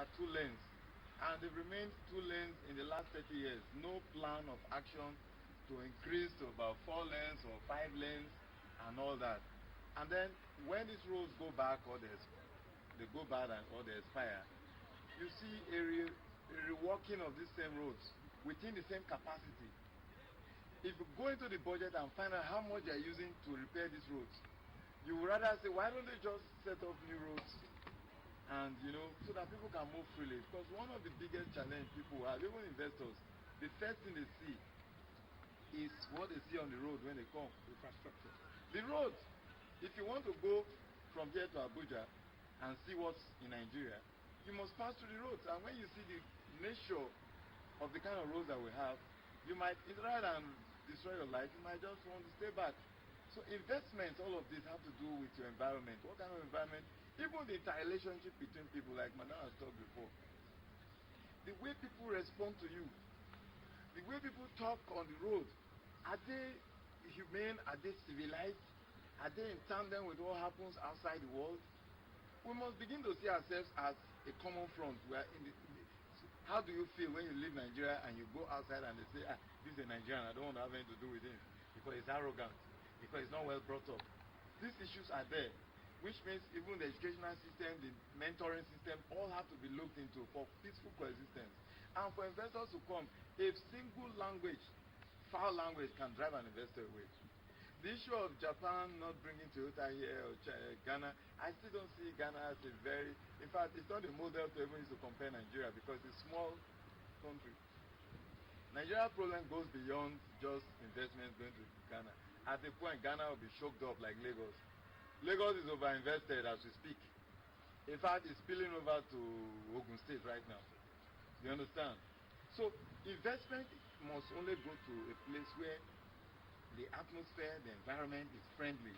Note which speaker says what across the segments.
Speaker 1: are 2 lanes, and they've remained 2 lanes in the last 30 years. No plan of action to increase to about 4 lanes or 5 lanes and all that. And then when these roads go back or they go bad or they expire, you see a reworking of these same roads within the same capacity. If you go into the budget and find out how much they are using to repair these roads, you would rather say, why don't they just set up new roads, and so that people can move freely? Because one of the biggest challenge people have, even investors, the first thing they see is what they see on the road when they come.
Speaker 2: Infrastructure.
Speaker 1: The road. If you want to go from here to Abuja and see what's in Nigeria, you must pass through the roads. And when you see the nature of the kind of roads that we have, you might, rather than destroy your life, you might just want to stay back. So investments, all of this have to do with your environment. What kind of environment? Even the interrelationship between people, like Madam has talked before. The way people respond to you, the way people talk on the road, are they humane? Are they civilized? Are they in tandem with what happens outside the world? We must begin to see ourselves as a common front. We are how do you feel when you leave Nigeria and you go outside and they say, this is a Nigerian, I don't want to have anything to do with him because he's arrogant, because he's not well brought up. These issues are there, which means even the educational system, the mentoring system, all have to be looked into for peaceful coexistence. And for investors to come, a single language, foul language, can drive an investor away. The issue of Japan not bringing Toyota here or Ghana, I still don't see Ghana as a very, in fact, it's not a model to even use to compare Nigeria because it's a small country. Nigeria problem goes beyond just investments going to Ghana. At the point, Ghana will be choked up like Lagos. Lagos is overinvested as we speak. In fact, it's spilling over to Ogun State right now. You understand? So investment must only go to a place where the atmosphere, the environment is friendly,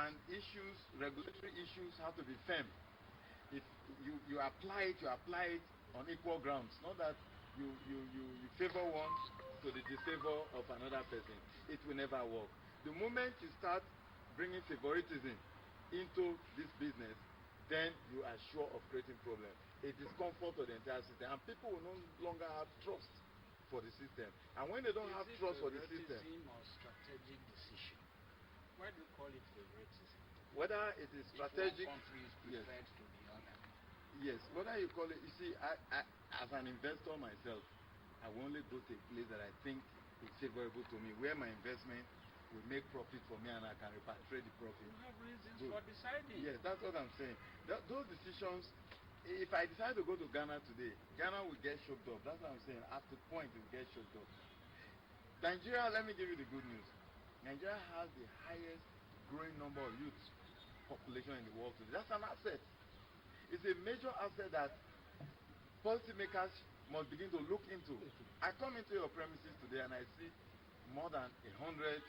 Speaker 1: and issues, regulatory issues, have to be firm. If you apply it on equal grounds, not that you favor one to the disfavor of another person. It will never work. The moment you start bringing favoritism into this business, then you are sure of creating problems, a discomfort to the entire system, and people will no longer have trust for the system. And when they don't have trust for the system,
Speaker 2: or strategic decision. Why do you call it favoritism?
Speaker 1: Whether it is strategic,
Speaker 2: if one country is preferred to the other.
Speaker 1: Yes, whether you call it, you see, I as an investor myself, I will only go to a place that I think is favorable to me, where my investment will make profit for me and I can repatriate the profit.
Speaker 2: You have reasons for deciding.
Speaker 1: Yes, that's what I'm saying. Those decisions, if I decide to go to Ghana today, Ghana will get choked up. That's what I'm saying. At the point, it will get choked up. Nigeria, let me give you the good news. Nigeria has the highest growing number of youth population in the world today. That's an asset. It's a major asset that policymakers must begin to look into. I come into your premises today and I see more than 100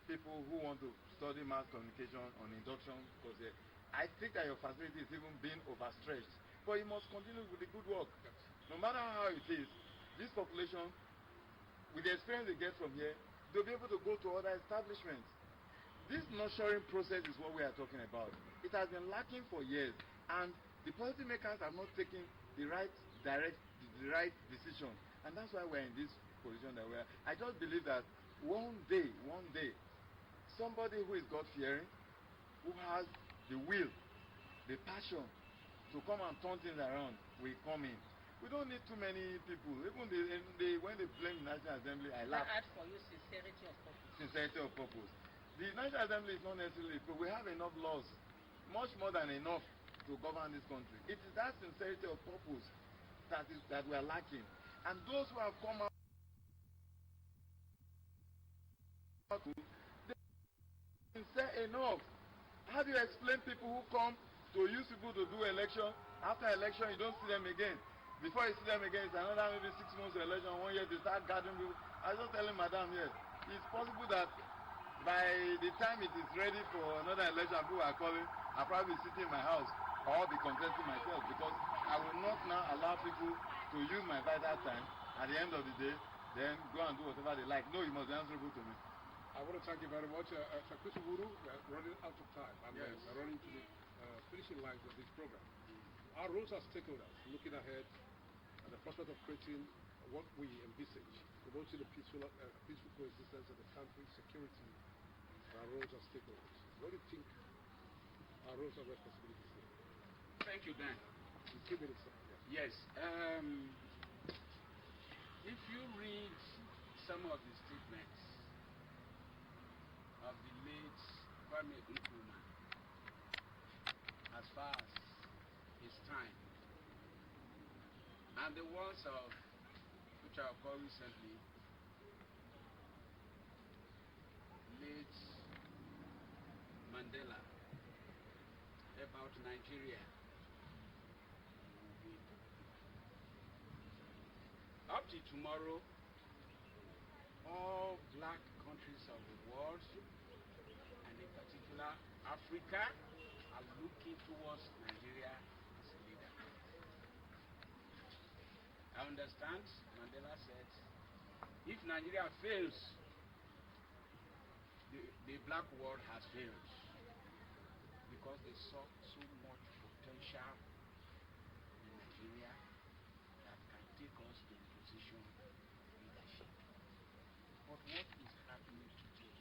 Speaker 1: people who want to study mass communication on induction course. I think that your facility is even being overstretched. But you must continue with the good work. No matter how it is, this population, with the experience they get from here, they'll be able to go to other establishments. This nurturing process is what we are talking about. It has been lacking for years, and the policymakers have not taken the right decision, and that's why we're in this position that we're. I just believe that one day, somebody who is God-fearing, who has the will, the passion to come and turn things around, will come in. We don't need too many people. Even when they blame the National Assembly, I laugh.
Speaker 3: I add for you sincerity of purpose.
Speaker 1: Sincerity of purpose. The National Assembly is not necessarily, but we have enough laws, much more than enough, to govern this country. It is that sincerity of purpose that we are lacking. And those who have come out, they are sincere enough. How do you explain people who come to use people to do election? After election, you don't see them again. Before you see them again, it's another maybe 6 months of election, 1 year, they start gathering people. I was just telling Madam here, it's possible that by the time it is ready for another election, people are calling, I'll probably be sitting in my house or be contesting myself, because I will not now allow people to use my vital time at the end of the day, then go and do whatever they like. No, you must be answerable to me.
Speaker 2: I want to thank you very much. Sakusi Guru, we are running out of time. I'm running to the finishing lines of this program.
Speaker 4: Our roles as stakeholders, looking ahead at the prospect of creating what we envisage, promoting a peaceful coexistence of the country's security, our roles as stakeholders. What do you think our roles and responsibilities here?
Speaker 5: Thank you, Dan.
Speaker 4: In 2 minutes, sir.
Speaker 5: Yes. If you read some of the statements of the late Kwame Nkrumah, as far as his time, and the ones of which I have called recently, late Mandela, about Nigeria, up to tomorrow, all black countries of the world, and in particular Africa, are looking towards Nigeria as a leader. I understand Mandela said, if Nigeria fails, the black world has failed, because they saw so much potential in Nigeria that can take us to a position of leadership. But what is happening today?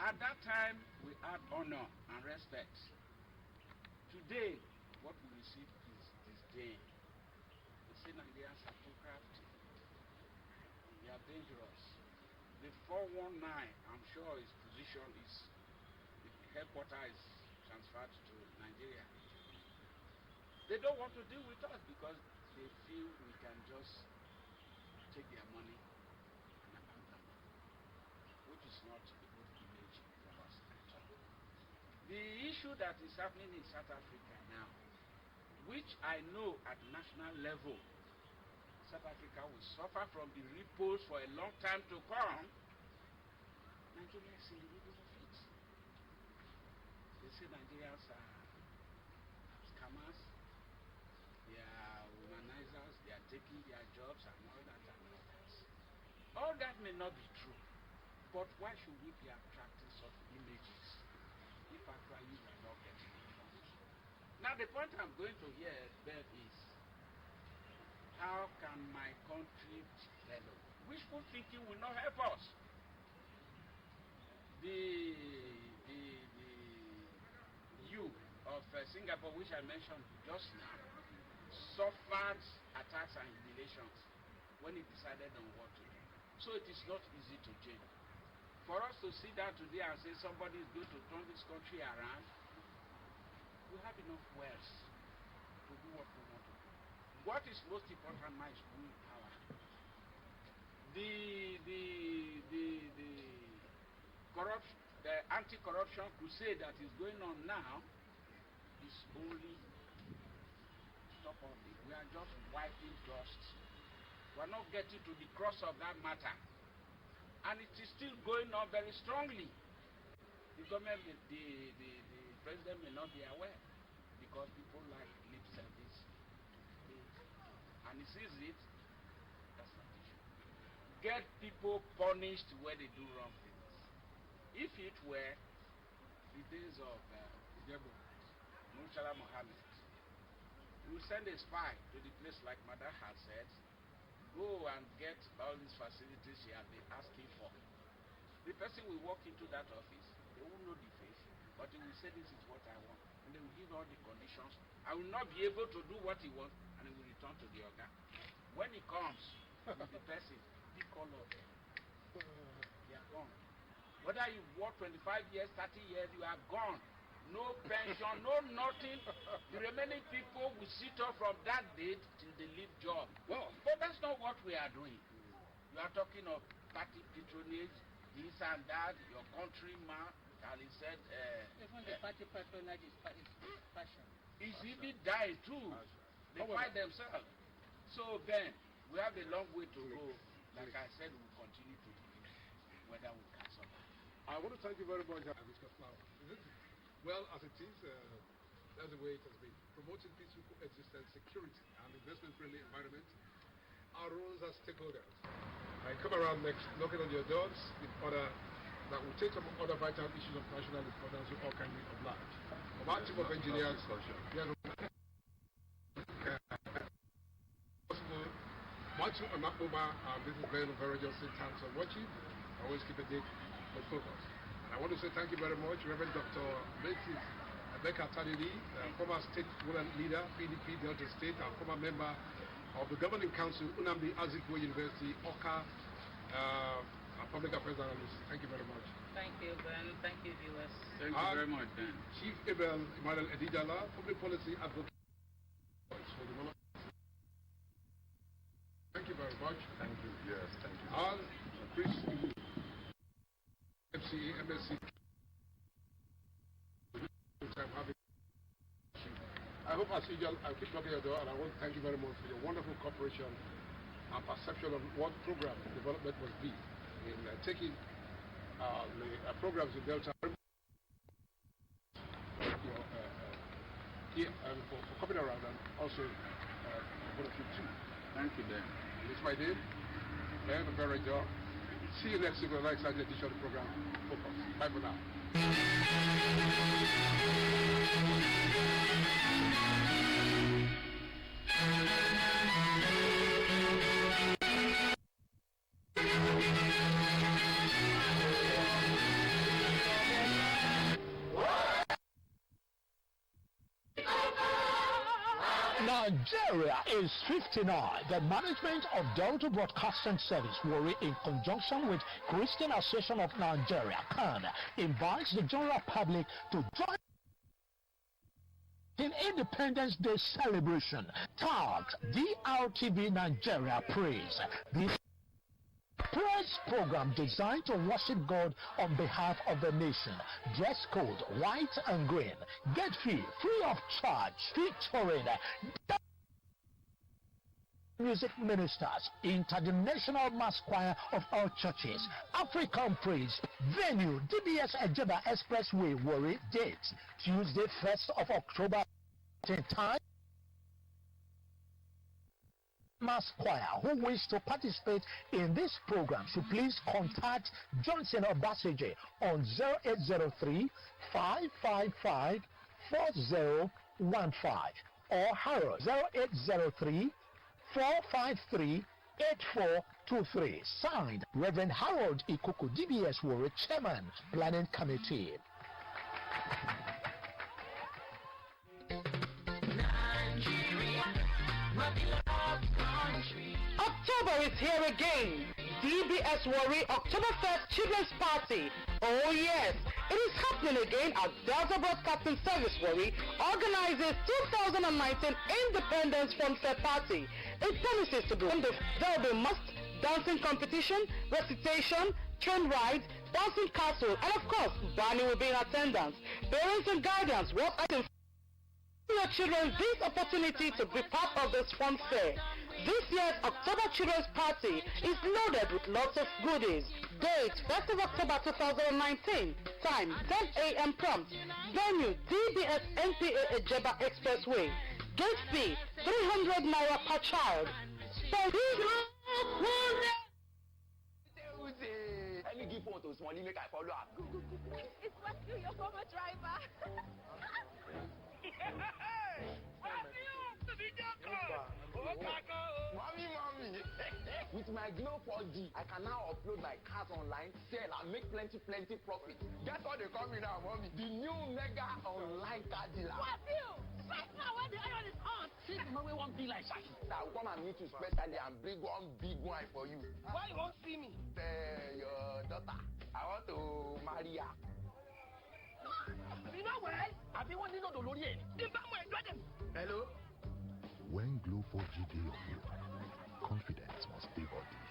Speaker 5: At that time, we had honor and respect. Today, what we receive is disdain. They say Nigerians are too crafty. They are dangerous. The 419, I'm sure his position is, the headquarters is transferred to Nigeria. They don't want to deal with us because they feel we can just take their money and abandon them, which is not a good image for us at all. The issue that is happening in South Africa now, which I know at national level, South Africa will suffer from the ripples for a long time to come. Nigeria is in the middle of it. They say Nigerians are scammers, they are womanizers, they are taking their jobs and all that and all that. All that may not be true, but why should we be attracting such images if actually we are not getting it from it? Now the point I'm going to here, Beth, is how can my country develop? Wishful thinking will not help us. The you of Singapore, which I mentioned just now, suffered attacks and humiliations when he decided on what to do. So it is not easy to change. For us to sit down today and say somebody is going to turn this country around, we have enough wealth to do what we want to do. What is most important now is willpower. The anti-corruption crusade that is going on now is only top of it. We are just wiping dust. We are not getting to the crux of that matter. And it is still going on very strongly. The government, the president may not be aware, because people like lip service to pay, and he sees it. That's not the issue. Get people punished where they do wrong things. If it were the days of Murtala Mohammed, we will send a spy to the place like Mother has said, go and get all these facilities she has been asking for. The person will walk into that office, they won't know the face, but he will say, this is what I want. And they will give all the conditions. I will not be able to do what he wants, and he will return to the organ. When he comes with the person, he call up. They are gone. Whether you work 25 years, 30 years, you are gone. No pension, no nothing. The remaining people will sit off from that date till they leave job. Well, but that's not what we are doing. You are talking of party patronage, this and that, your countryman, and he said...
Speaker 3: even the party patronage is passion.
Speaker 5: Is even dying too. They fight themselves. So then, we have a long way to go. Like I said, we will continue to believe whether we can survive.
Speaker 4: I want to thank you very much, Mr. Flower. Well, as it is, that's the way it has been. Promoting peaceful coexistence, security, and investment-friendly environment. Our roles as stakeholders. I come around next, knocking on your doors in order that will take some other vital issues of national importance to all kindly oblige. From our team of engineers, to Anakuma. This is Ben Vera just saying thanks for watching. Always keep a date with focus. And I want to say thank you very much, Reverend Dr. Mrs. Rebecca Tadili, former state woman leader, PDP Delta State, and former member of the Governing Council, Unamdi Azikwe University, Oka, Public Affairs Analyst. Thank you very much.
Speaker 3: Thank you, Ben. Thank you, viewers.
Speaker 5: Thank you very much, Ben.
Speaker 4: Chief Abel Emmanuel Edijala, Public Policy Advocate. Thank you very much.
Speaker 1: Thank you. Yes, thank you.
Speaker 4: And Chris MCE, MSc. I hope as usual I'll keep knocking your door, and I want to thank you very much for your wonderful cooperation and perception of what program development must be in taking the programs in Delta here and for coming around, and also for the future too.
Speaker 5: Thank you, Ben.
Speaker 4: It's my name, Ben Verrejo. See you next week for the next edition of the program. Focus. Bye for now.
Speaker 6: Nigeria is 59. The management of Delta Broadcasting Service, Warri, in conjunction with Christian Association of Nigeria, CAN, invites the general public to join in Independence Day celebration tagged DRTV Nigeria Praise. This praise program designed to worship God on behalf of the nation. Dress code white and green. Get fee free of charge. Featuring music ministers, International Mass Choir of all churches, African Praise. Venue DBS Ejeba Expressway, Warri. Date Tuesday 1st of October. Time Mass Choir who wish to participate in this program should please contact Johnson Obaseje on 0803 555 4015 or Harold 0803 453 8423. Signed, Reverend Harold Ikuku, DBS Warri, Chairman, Planning Committee.
Speaker 7: October is here again. DBS Warri Oktoberfest Children's Party. Oh yes, it is happening again at Delta Broadcasting Service Warri organizes 2019 Independence Fun Fair Party. It promises to be wonderful. There will be must dancing competition, recitation, train rides, dancing castle, and of course, Barney will be in attendance. Parents and guardians, what items your children this opportunity to be part of this fun fair. This year's October Children's Party is loaded with lots of goodies. Date 1st of October 2019. Time 10 a.m. prompt. Venue DBS NPA Ejeba Expressway. Gate fee 300 naira per child.
Speaker 8: Any give phone to Smally make I follow up.
Speaker 9: It's Matthew, your former driver.
Speaker 8: Mommy. With my Glow 4G, I can now upload my cars online, sell, and make plenty profit. Guess what they call me now, mommy? The new mega online car dealer.
Speaker 9: Matthew, right now when the iron is on.
Speaker 8: See, the man won't be like Shaki. I will come and meet you specially and bring one big one for you.
Speaker 9: Why you won't see me?
Speaker 8: Your daughter. I want to marry her.
Speaker 9: You know what?
Speaker 8: I been wanting to know the Hello?
Speaker 10: When Glow 4G dey on you, confidence must be body.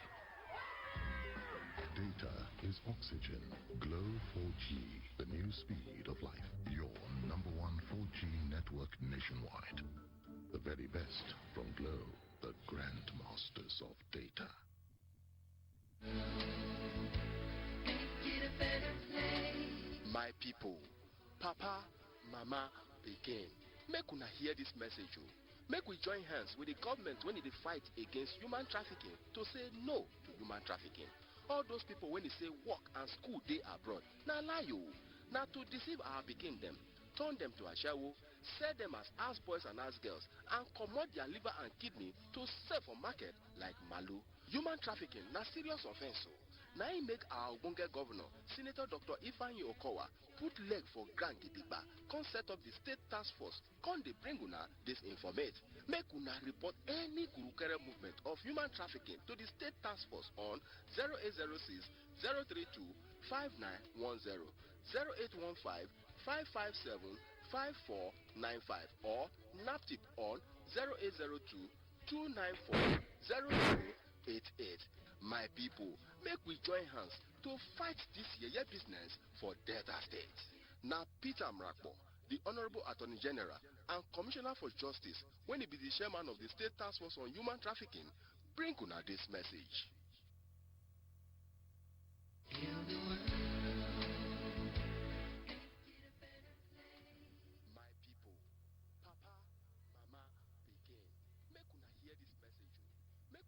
Speaker 10: Data is oxygen. Glow 4G, the new speed of life. Your number one 4G network nationwide. The very best from Glow, the grandmasters of data.
Speaker 11: My people, Papa, Mama, again, make una hear this message. Make we join hands with the government when they fight against human trafficking to say no to human trafficking. All those people when they say work and school day abroad, now lie you. Now to deceive our pikin them, turn them to ashawo, sell them as house boys and house girls, and comot their liver and kidney to sell for market like malu. Human trafficking na serious offense o. Na im make our ogbonge governor, Senator Dr. Ifeanyi Okowa, put leg for ground gidigba, come set up the state task force, come dey bring una disinformate. Make una report any kurukere movement of human trafficking to the state task force on 0806 032 5910, 0815 557 5495 or NAPTIP on 0802 294 0088. My people, make we join hands to fight this yeye business for Delta State. Now, Peter Mrakpo, the Honorable Attorney General and Commissioner for Justice, when he be the chairman of the State Task Force on Human Trafficking, bring una this message. My people, Papa, Mama, Pikin, make una hear this message. Make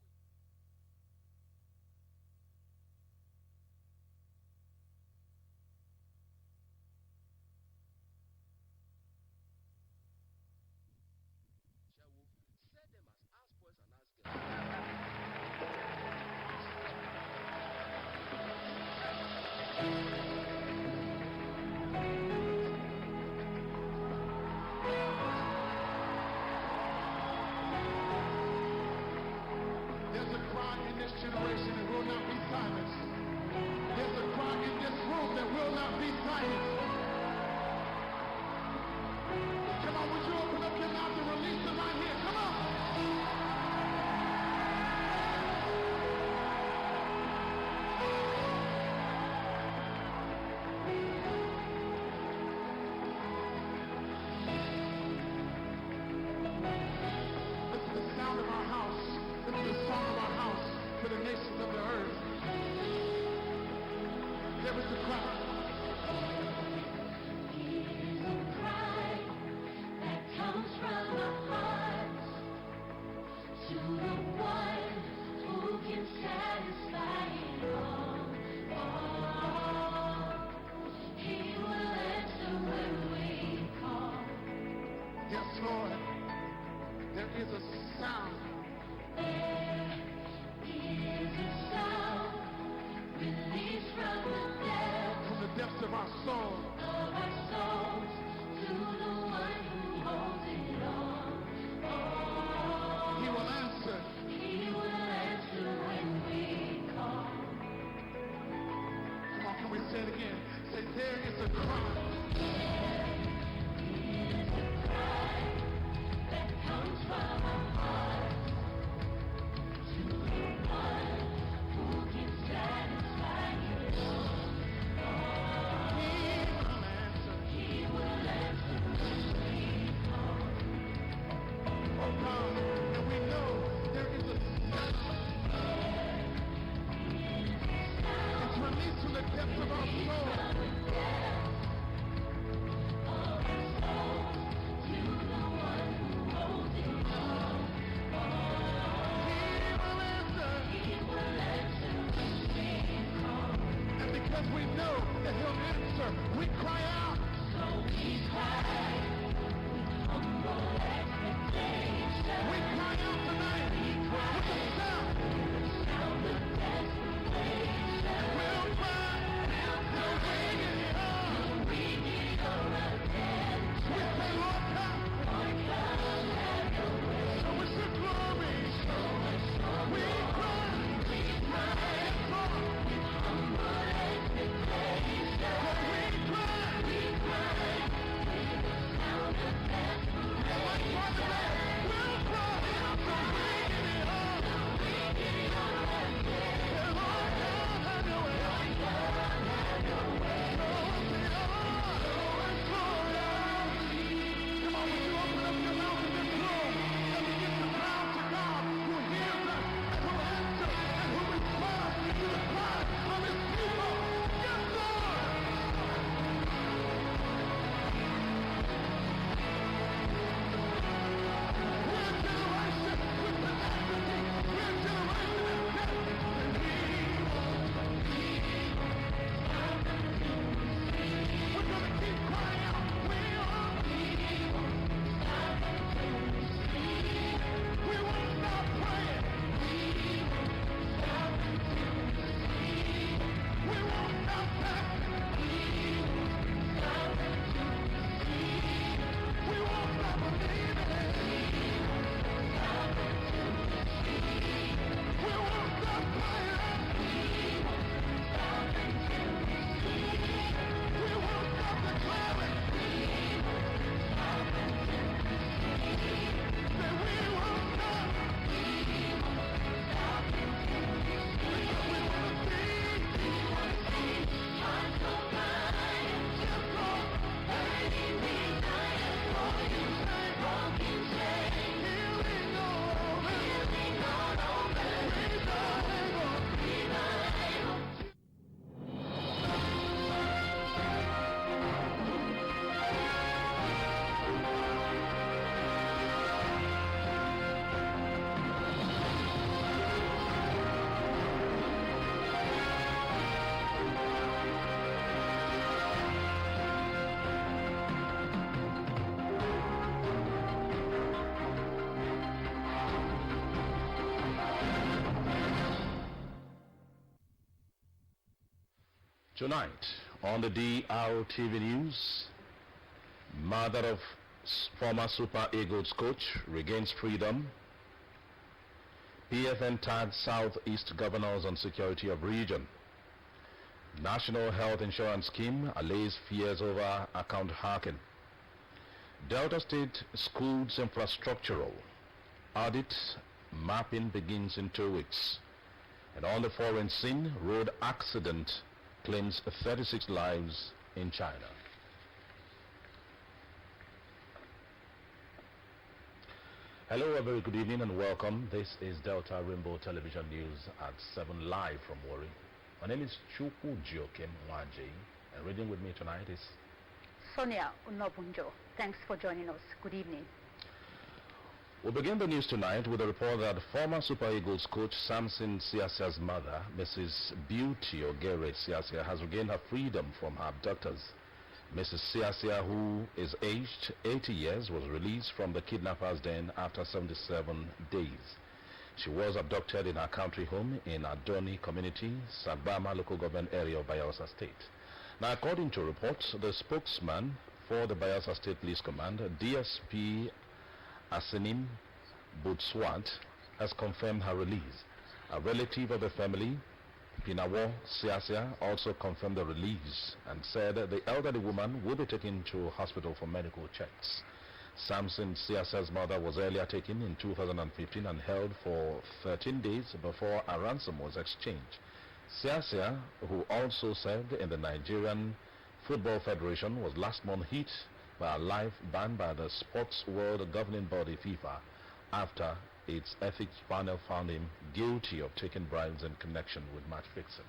Speaker 11: sell them as house boys and house girls.
Speaker 12: There's a cry in this generation that will not be silenced. There's a cry in this room that will not be silenced. Come on, would you open up your mouth and release them right here? Come on. Listen to the sound of our house. Listen to the song of our house for the nations of the earth. There is a cry.
Speaker 13: Comes from our hearts to the one who can satisfy it all. He will answer when we call.
Speaker 12: Yes, Lord. There is a sound.
Speaker 13: There is a sound released from the depths
Speaker 12: of our soul.
Speaker 13: Of our souls to the one who holds it all. Oh,
Speaker 12: He will answer.
Speaker 13: He will answer when we call.
Speaker 12: Come on, can we say it again? Say, there is a cry.
Speaker 13: There is a cry that comes from our hearts to the one who can satisfy it all. He will answer when we call.
Speaker 12: Oh God, and we know there is a sound. It's released from the depths of our soul. And because we know that he'll answer, we cry out.
Speaker 13: So we cry with humble expectation.
Speaker 12: We cry out tonight with a sound.
Speaker 13: The sound of desperation.
Speaker 12: We'll cry. We'll ring it on.
Speaker 13: We'll ring it on again.
Speaker 12: We say, Lord, come.
Speaker 13: Lord, come, have your way.
Speaker 12: Show us your glory.
Speaker 13: Show us your
Speaker 12: We cry.
Speaker 13: We cry with humble expectation.
Speaker 12: We cry.
Speaker 13: We cry with
Speaker 14: Tonight on the DRTV News, mother of former Super Eagles coach regains freedom. PFN tags Southeast governors on security of region. National Health Insurance Scheme allays fears over account hacking. Delta State schools infrastructural audit mapping begins in 2 weeks. And on the foreign scene, road accident claims 36 lives in China. Hello, a very good evening and welcome. This is Delta Rainbow Television News at 7 live from Warri. My name is Chukwu Jokim Waji, and reading with me tonight is
Speaker 15: Sonia Unobunjo. Thanks for joining us. Good evening.
Speaker 14: We'll begin the news tonight with a report that former Super Eagles coach Samson Siasia's mother, Mrs. Beauty Ogere Siasia, has regained her freedom from her abductors. Mrs. Siasia, who is aged 80 years, was released from the kidnappers' den after 77 days. She was abducted in her country home in Adoni community, Sagbama local government area of Bayelsa State. Now, according to reports, the spokesman for the Bayelsa State Police Command, DSP Asinim Butswat, has confirmed her release. A relative of the family, Pinawo Siasia, also confirmed the release and said the elderly woman will be taken to hospital for medical checks. Samson Siasia's mother was earlier taken in 2015 and held for 13 days before a ransom was exchanged. Siasia, who also served in the Nigerian Football Federation, was last month hit by a life ban by the sports world governing body FIFA after its ethics panel found him guilty of taking bribes in connection with match fixing.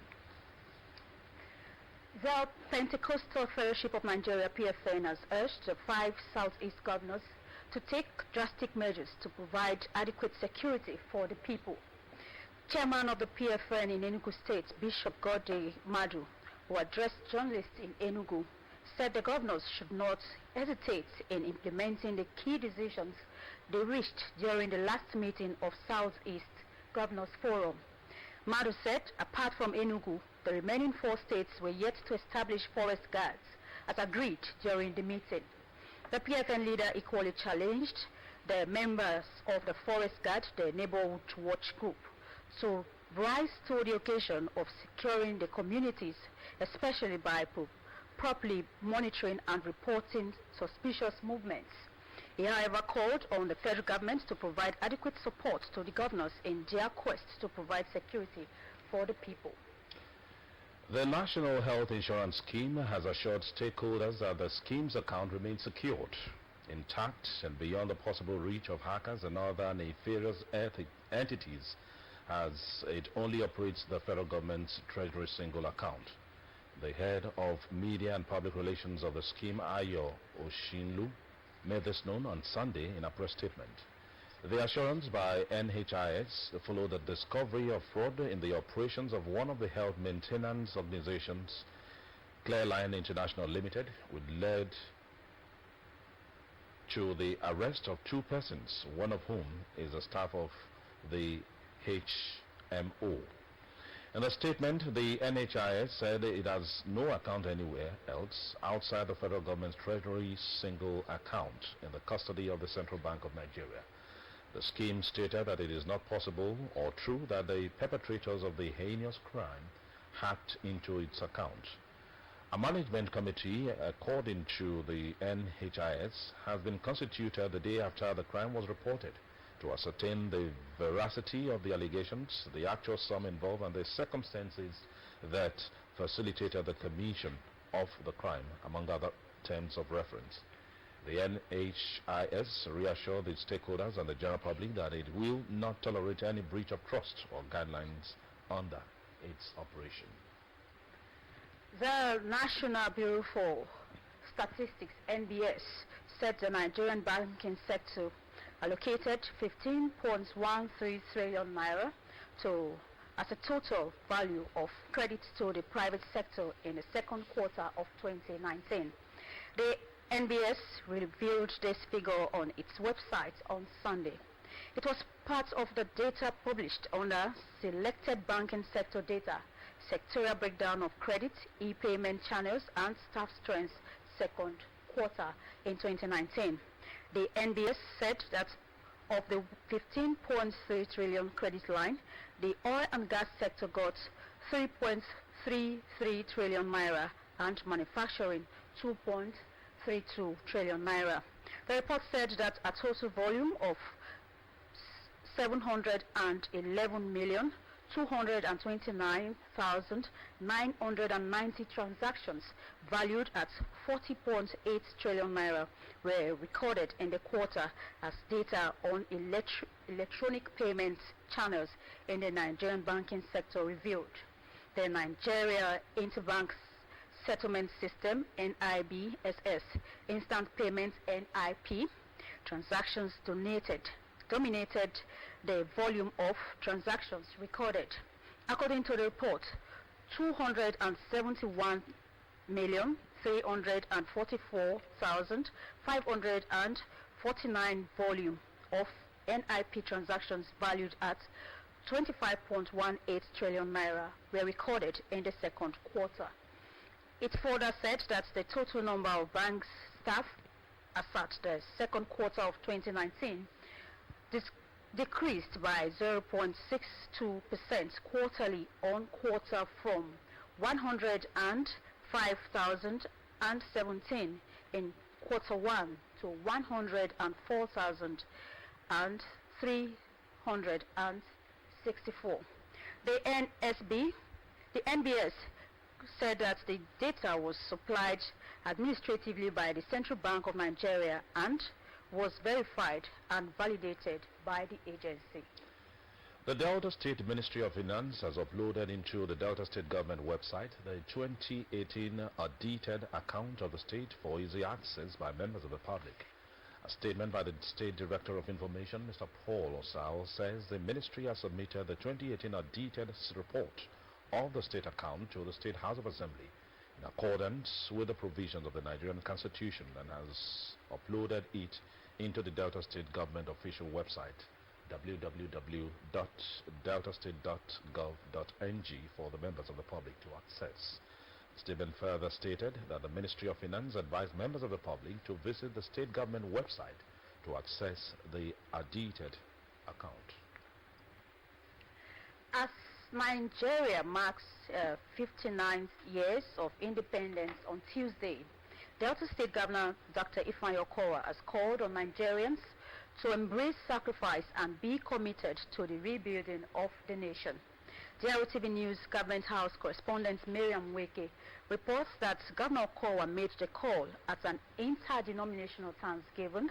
Speaker 15: The Pentecostal Fellowship of Nigeria, PFN, has urged the 5 Southeast governors to take drastic measures to provide adequate security for the people. Chairman of the PFN in Enugu State, Bishop Gode Madu, who addressed journalists in Enugu, said the governors should not hesitate in implementing the key decisions they reached during the last meeting of Southeast Governors Forum. Madu said, apart from Enugu, the remaining 4 states were yet to establish forest guards, as agreed during the meeting. The PFN leader equally challenged the members of the forest guard, the Neighborhood Watch Group, to rise to the occasion of securing the communities, especially by properly monitoring and reporting suspicious movements. He, however, called on the federal government to provide adequate support to the governors in their quest to provide security for the people.
Speaker 14: The National Health Insurance Scheme has assured stakeholders that the scheme's account remains secured, intact, and beyond the possible reach of hackers and other nefarious entities, as it only operates the federal government's treasury single account. The head of media and public relations of the scheme, Ayo Oshinlu, made this known on Sunday in a press statement. The assurance by NHIS followed the discovery of fraud in the operations of one of the health maintenance organizations, Clearline International Limited, which led to the arrest of 2 persons, one of whom is a staff of the HMO. In the statement, the NHIS said it has no account anywhere else outside the federal government's treasury single account in the custody of the Central Bank of Nigeria. The scheme stated that it is not possible or true that the perpetrators of the heinous crime hacked into its account. A management committee, according to the NHIS, has been constituted the day after the crime was reported to ascertain the veracity of the allegations, the actual sum involved, and the circumstances that facilitated the commission of the crime, among other terms of reference. The NHIS reassured its stakeholders and the general public that it will not tolerate any breach of trust or guidelines under its operation.
Speaker 15: The National Bureau for Statistics, NBS, said the Nigerian banking sector allocated 15.13 trillion naira as a total value of credit to the private sector in the second quarter of 2019. The NBS revealed this figure on its website on Sunday. It was part of the data published under Selected Banking Sector Data sectorial breakdown of credit, e-payment channels, and staff strength second quarter in 2019. The NBS said that of the 15.3 trillion credit line, the oil and gas sector got 3.33 trillion naira and manufacturing 2.32 trillion naira. The report said that a total volume of 711,229,990 transactions valued at 40.8 trillion naira were recorded in the quarter as data on electronic payment channels in the Nigerian banking sector revealed. The Nigeria Interbank Settlement System (NIBSS) Instant Payments (NIP) transactions dominated the volume of transactions recorded. According to the report, 271,344,549 volume of NIP transactions valued at 25.18 trillion naira were recorded in the second quarter. It further said that the total number of bank staff as at the second quarter of 2019 decreased by 0.62% quarterly on quarter from 105,017 in quarter one to 104,364. The NBS said that the data was supplied administratively by the Central Bank of Nigeria and was verified and validated by the agency.
Speaker 14: The Delta State Ministry of Finance has uploaded into the Delta State government website the 2018 audited account of the state for easy access by members of the public. A statement by the State Director of Information, Mr. Paul Osao, says the ministry has submitted the 2018 audited report of the state account to the State House of Assembly in accordance with the provisions of the Nigerian Constitution and has uploaded it into the Delta State government official website www.deltastate.gov.ng for the members of the public to access. The statement further stated that the Ministry of Finance advised members of the public to visit the state government website to access the audited account.
Speaker 15: As Nigeria marks 59 years of independence on Tuesday, Delta State Governor Dr. Ifeanyi Okowa has called on Nigerians to embrace sacrifice and be committed to the rebuilding of the nation. Drtv News Government House correspondent Miriam Weke reports that Governor Okowa made the call at an interdenominational Thanksgiving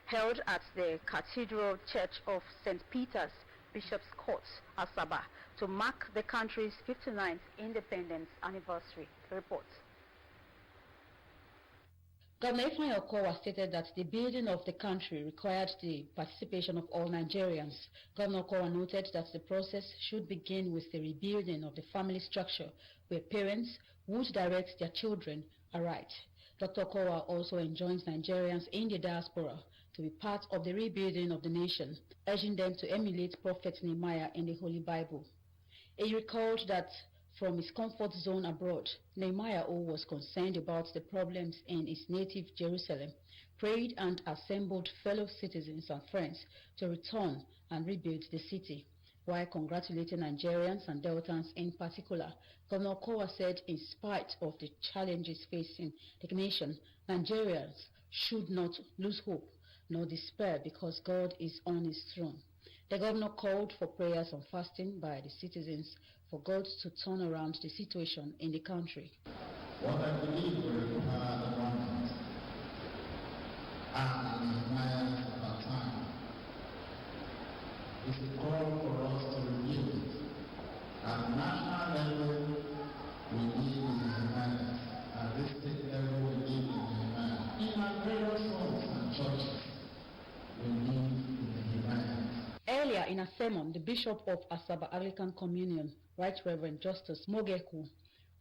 Speaker 15: held at the Cathedral Church of St. Peter's, Bishop's Court, Asaba, to mark the country's 59th independence anniversary. Report. Governor Ifeanyi Okowa stated that the building of the country required the participation of all Nigerians. Governor Okowa noted that the process should begin with the rebuilding of the family structure, where parents would direct their children aright. Dr. Okowa also enjoins Nigerians in the diaspora to be part of the rebuilding of the nation, urging them to emulate Prophet Nehemiah in the Holy Bible. He recalled that from his comfort zone abroad, Nehemiah, who was concerned about the problems in his native Jerusalem, prayed and assembled fellow citizens and friends to return and rebuild the city. While congratulating Nigerians and Deltans in particular, Governor Okowa said in spite of the challenges facing the nation, Nigerians should not lose hope nor despair because God is on his throne. The governor called for prayers and fasting by the citizens for God to turn around the situation in the country.
Speaker 12: What I believe will require the government and the Nehemiah of our time is to call for us to rebuild. At the national level, we need the Nehemiah. At the state level, we need the Nehemiah. In our various homes and churches, we need the Nehemiah.
Speaker 15: Earlier in a sermon, the Bishop of Asaba Anglican Communion, Right Reverend Justice Mogeku,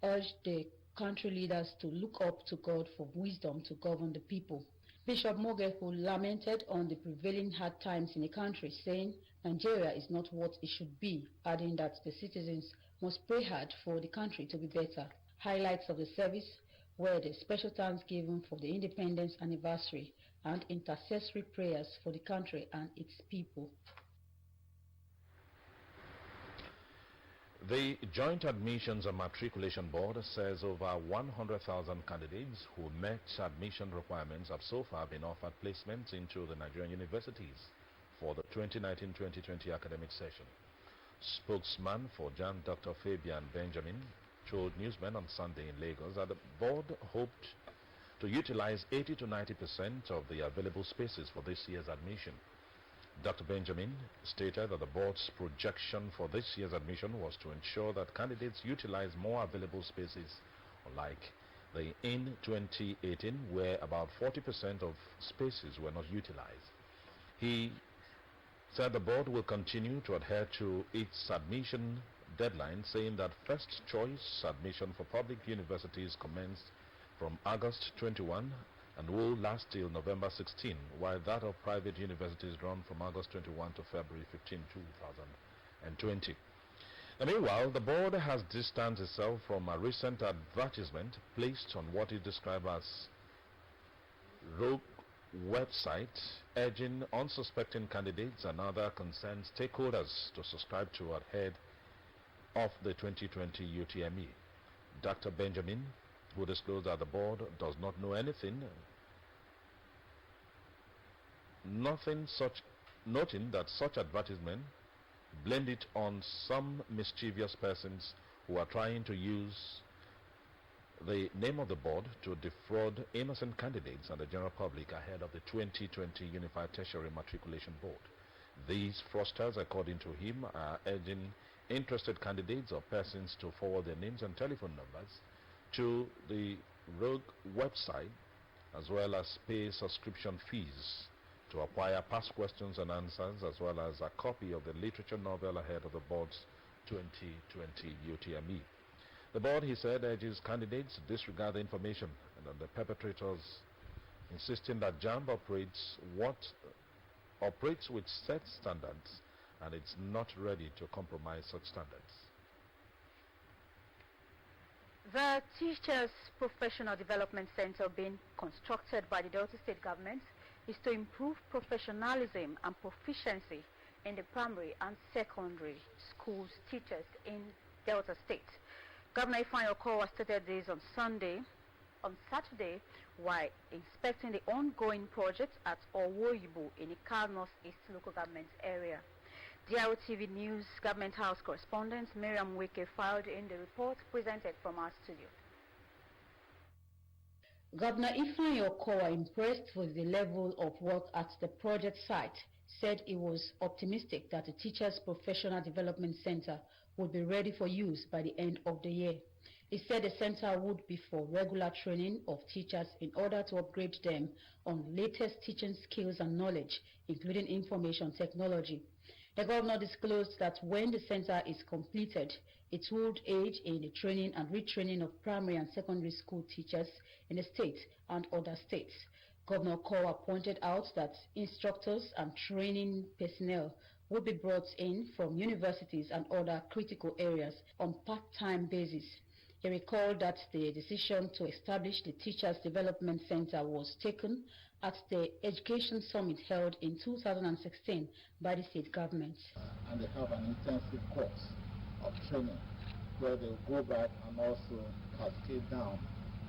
Speaker 15: urged the country leaders to look up to God for wisdom to govern the people. Bishop Mogeku lamented on the prevailing hard times in the country, saying Nigeria is not what it should be, adding that the citizens
Speaker 16: must pray hard for the country to be better. Highlights of the service were the special thanks given for the independence anniversary and intercessory prayers for the country and its people.
Speaker 14: The Joint Admissions and Matriculation Board says over 100,000 candidates who met admission requirements have so far been offered placements into the Nigerian universities for the 2019-2020 academic session. Spokesman for JAM, Dr. Fabian Benjamin, told newsmen on Sunday in Lagos that the board hoped to utilize 80 to 90% of the available spaces for this year's admission. Dr. Benjamin stated that the board's projection for this year's admission was to ensure that candidates utilize more available spaces, unlike the in 2018 where about 40% of spaces were not utilized. He said the board will continue to adhere to its admission deadline, saying that first choice admission for public universities commenced from August 21 and will last till November 16, while that of private universities run from August 21 to February 15, 2020. And meanwhile, the board has distanced itself from a recent advertisement placed on what it described as rogue website, urging unsuspecting candidates and other concerned stakeholders to subscribe to ahead of the 2020 UTME. Dr. Benjamin, who disclosed that the board does not know anything, noting that such advertisement blend it on some mischievous persons who are trying to use the name of the board to defraud innocent candidates and the general public ahead of the 2020 Unified Tertiary Matriculation Board. These fraudsters, according to him, are urging interested candidates or persons to forward their names and telephone numbers to the rogue website, as well as pay subscription fees to acquire past questions and answers, as well as a copy of the literature novel ahead of the board's 2020 UTME. The board, he said, urges candidates to disregard the information and on the perpetrators, insisting that JAMB operates with set standards and it's not ready to compromise such standards.
Speaker 15: The Teachers Professional Development Center being constructed by the Delta State government is to improve professionalism and proficiency in the primary and secondary schools teachers in Delta State. Governor Ifeanyi Okowa stated this on Saturday, while inspecting the ongoing project at Owoyibo in the Cal North-East local government area. Drtv News Government House correspondent Miriam Wike filed in the report presented from our studio.
Speaker 16: Governor Ifeanyi Okowa, impressed with the level of work at the project site, said he was optimistic that the Teachers Professional Development Center would be ready for use by the end of the year. He said the center would be for regular training of teachers in order to upgrade them on latest teaching skills and knowledge, including information technology. The governor disclosed that when the center is completed, it would aid in the training and retraining of primary and secondary school teachers in the state and other states. Governor Okowa pointed out that instructors and training personnel would be brought in from universities and other critical areas on part-time basis. He recalled that the decision to establish the Teachers Development Center was taken at the Education Summit held in 2016 by the state government.
Speaker 12: And they have an intensive course of training where they'll go back and also cascade down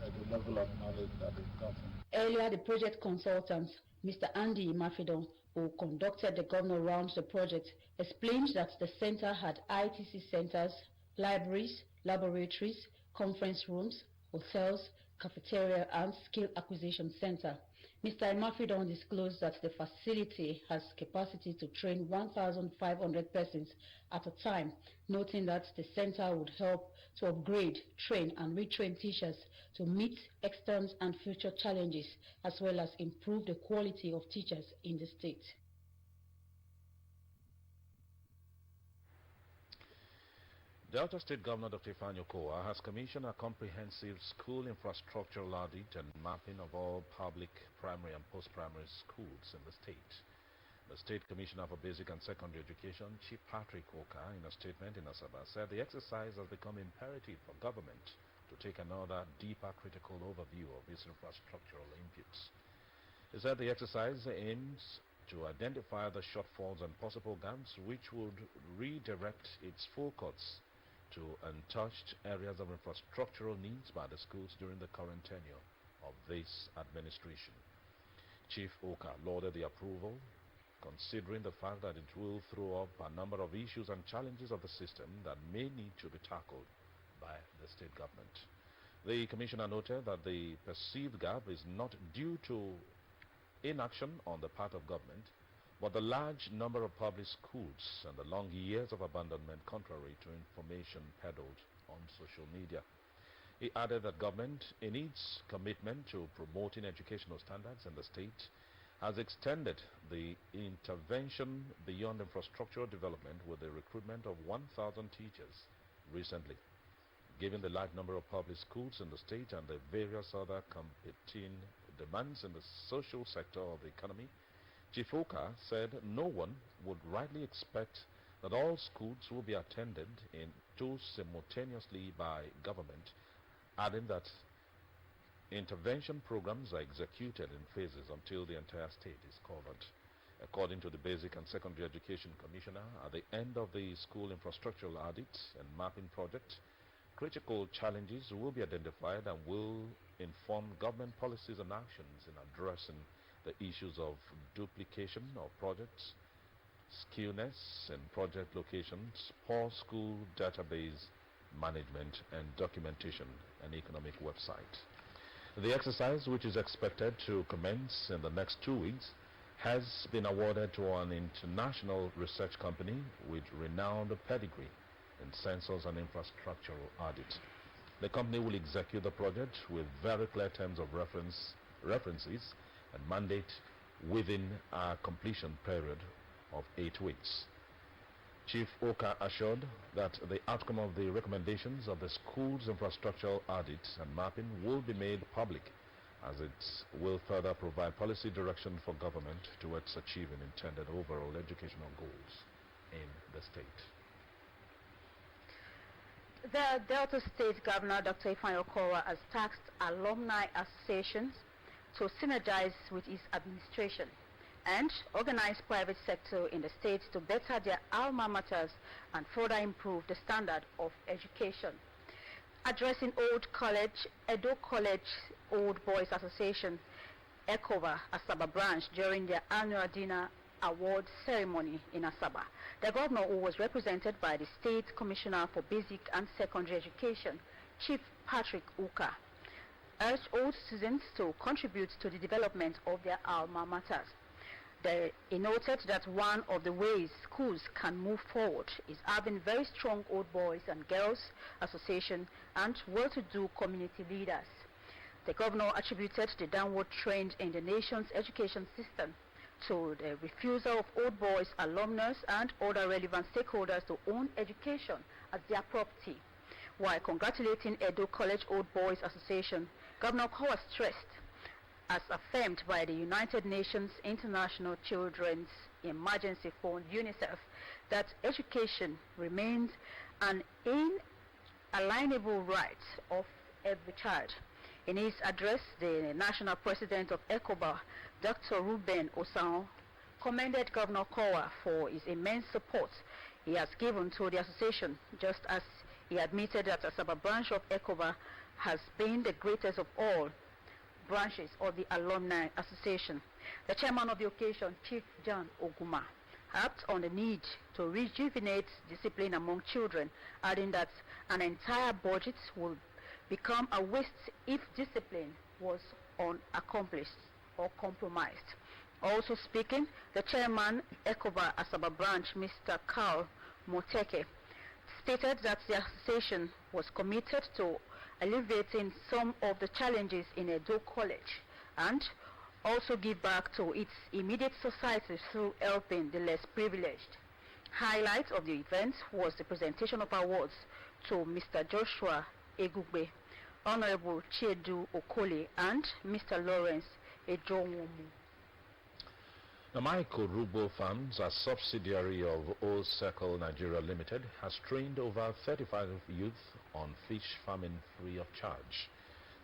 Speaker 12: the level of knowledge that they've gotten.
Speaker 16: Earlier, the project consultant, Mr. Andy Mafidon, who conducted the governor around the project, explained that the center had ITC centers, libraries, laboratories, conference rooms, hotels, cafeteria, and skill acquisition center. Mr. Mafidon disclosed that the facility has capacity to train 1,500 persons at a time, noting that the center would help to upgrade, train, and retrain teachers to meet extant and future challenges, as well as improve the quality of teachers in the state.
Speaker 14: Delta State Governor Dr. Ifeanyi Okowa has commissioned a comprehensive school infrastructural audit and mapping of all public primary and post-primary schools in the state. The State Commissioner for Basic and Secondary Education, Chief Patrick Oka, in a statement in Asaba, said the exercise has become imperative for government to take another deeper critical overview of its infrastructural inputs. He said the exercise aims to identify the shortfalls and possible gaps which would redirect its focus to untouched areas of infrastructural needs by the schools during the current tenure of this administration. Chief Oka lauded the approval, considering the fact that it will throw up a number of issues and challenges of the system that may need to be tackled by the state government. The Commissioner noted that the perceived gap is not due to inaction on the part of government, but the large number of public schools and the long years of abandonment contrary to information peddled on social media. He added that government, in its commitment to promoting educational standards in the state, has extended the intervention beyond infrastructural development with the recruitment of 1,000 teachers recently. Given the large number of public schools in the state and the various other competing demands in the social sector of the economy, Chief Oka said no one would rightly expect that all schools will be attended simultaneously by government, adding that intervention programs are executed in phases until the entire state is covered. According to the Basic and Secondary Education Commissioner, at the end of the school infrastructural audit and mapping project, critical challenges will be identified and will inform government policies and actions in addressing the issues of duplication of projects, skewness in project locations, poor school database management and documentation, and economic website. The exercise, which is expected to commence in the next 2 weeks, has been awarded to an international research company with renowned pedigree in census and infrastructural audit. The company will execute the project with very clear terms of references and mandate within a completion period of 8 weeks. Chief Oka assured that the outcome of the recommendations of the school's infrastructural audit and mapping will be made public, as it will further provide policy direction for government towards achieving intended overall educational goals in the state.
Speaker 15: The Delta State Governor, Dr. Ifeanyi Okowa, has tasked alumni associations to synergize with his administration and organize private sector in the state to better their alma maters and further improve the standard of education. Addressing Edo College Old Boys Association, ECOVA Asaba branch during their annual dinner award ceremony in Asaba, the governor, who was represented by the State Commissioner for Basic and Secondary Education, Chief Patrick Oka, urged all students to contribute to the development of their alma maters. He noted that one of the ways schools can move forward is having very strong old boys and girls association and well-to-do community leaders. The governor attributed the downward trend in the nation's education system to the refusal of old boys alumnus and other relevant stakeholders to own education as their property. While congratulating Edo College Old Boys Association, Governor Okowa stressed, as affirmed by the United Nations International Children's Emergency Fund, UNICEF, that education remains an inalienable right of every child. In his address, the national president of ECOBA, Dr. Ruben Osao, commended Governor Okowa for his immense support he has given to the association, just as he admitted that Asaba branch of ECOBA has been the greatest of all branches of the Alumni Association. The chairman of the occasion, Chief John Oguma, harped on the need to rejuvenate discipline among children, adding that an entire budget would become a waste if discipline was unaccomplished or compromised. Also speaking, the chairman, ECOBA Asaba branch, Mr. Carl Moteke, stated that the association was committed to alleviating some of the challenges in Edo College and also give back to its immediate society through helping the less privileged. Highlight of the event was the presentation of awards to Mr. Joshua Egugbe, Honorable Chiedu Okole, and Mr. Lawrence Ejonwomu.
Speaker 14: The Michael Rubo Farms, a subsidiary of Old Circle Nigeria Limited, has trained over 35 youth on fish farming free of charge.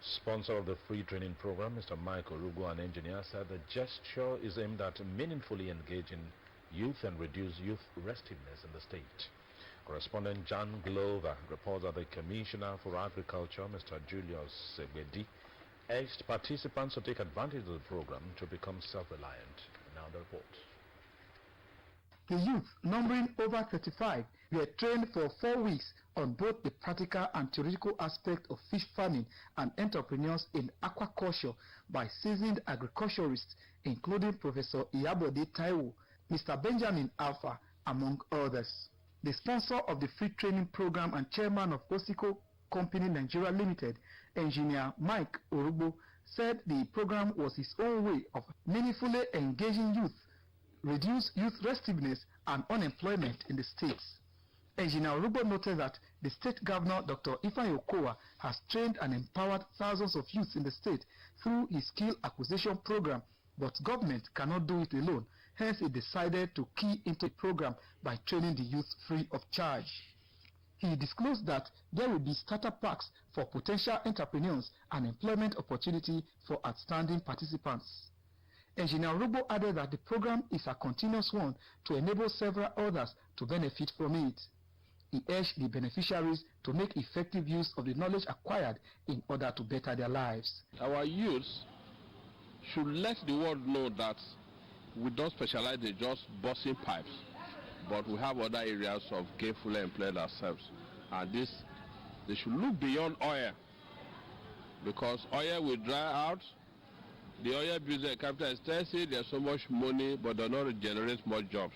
Speaker 14: Sponsor of the free training program, Mr. Michael Rugo, an engineer, said the gesture is aimed at meaningfully engaging youth and reduce youth restiveness in the state. Correspondent John Glover reports that the Commissioner for Agriculture, Mr. Julius Sebedi, urged participants to take advantage of the program to become self-reliant. Now the report.
Speaker 17: The youth, numbering over 35, were trained for 4 weeks on both the practical and theoretical aspect of fish farming and entrepreneurs in aquaculture by seasoned agriculturists, including Professor Iyabode Taiwo, Mr. Benjamin Alpha, among others. The sponsor of the free training program and chairman of Osico Company Nigeria Limited, Engineer Mike Orubo, said the program was his own way of meaningfully engaging youth, reduce youth restiveness and unemployment in the states. Engineer Orubo noted that the state governor, Dr. Ifeanyi Okowa, has trained and empowered thousands of youths in the state through his skill acquisition program, but government cannot do it alone. Hence, he decided to key into the program by training the youth free of charge. He disclosed that there will be starter packs for potential entrepreneurs and employment opportunity for outstanding participants. Engineer Rubo added that the program is a continuous one to enable several others to benefit from it. He urged the beneficiaries to make effective use of the knowledge acquired in order to better their lives.
Speaker 18: Our youths should let the world know that we don't specialize in just busting pipes, but we have other areas of gainfully employing ourselves. And this, they should look beyond oil, because oil will dry out. The oil business capital extensive, there's so much money, but they're not generating more jobs.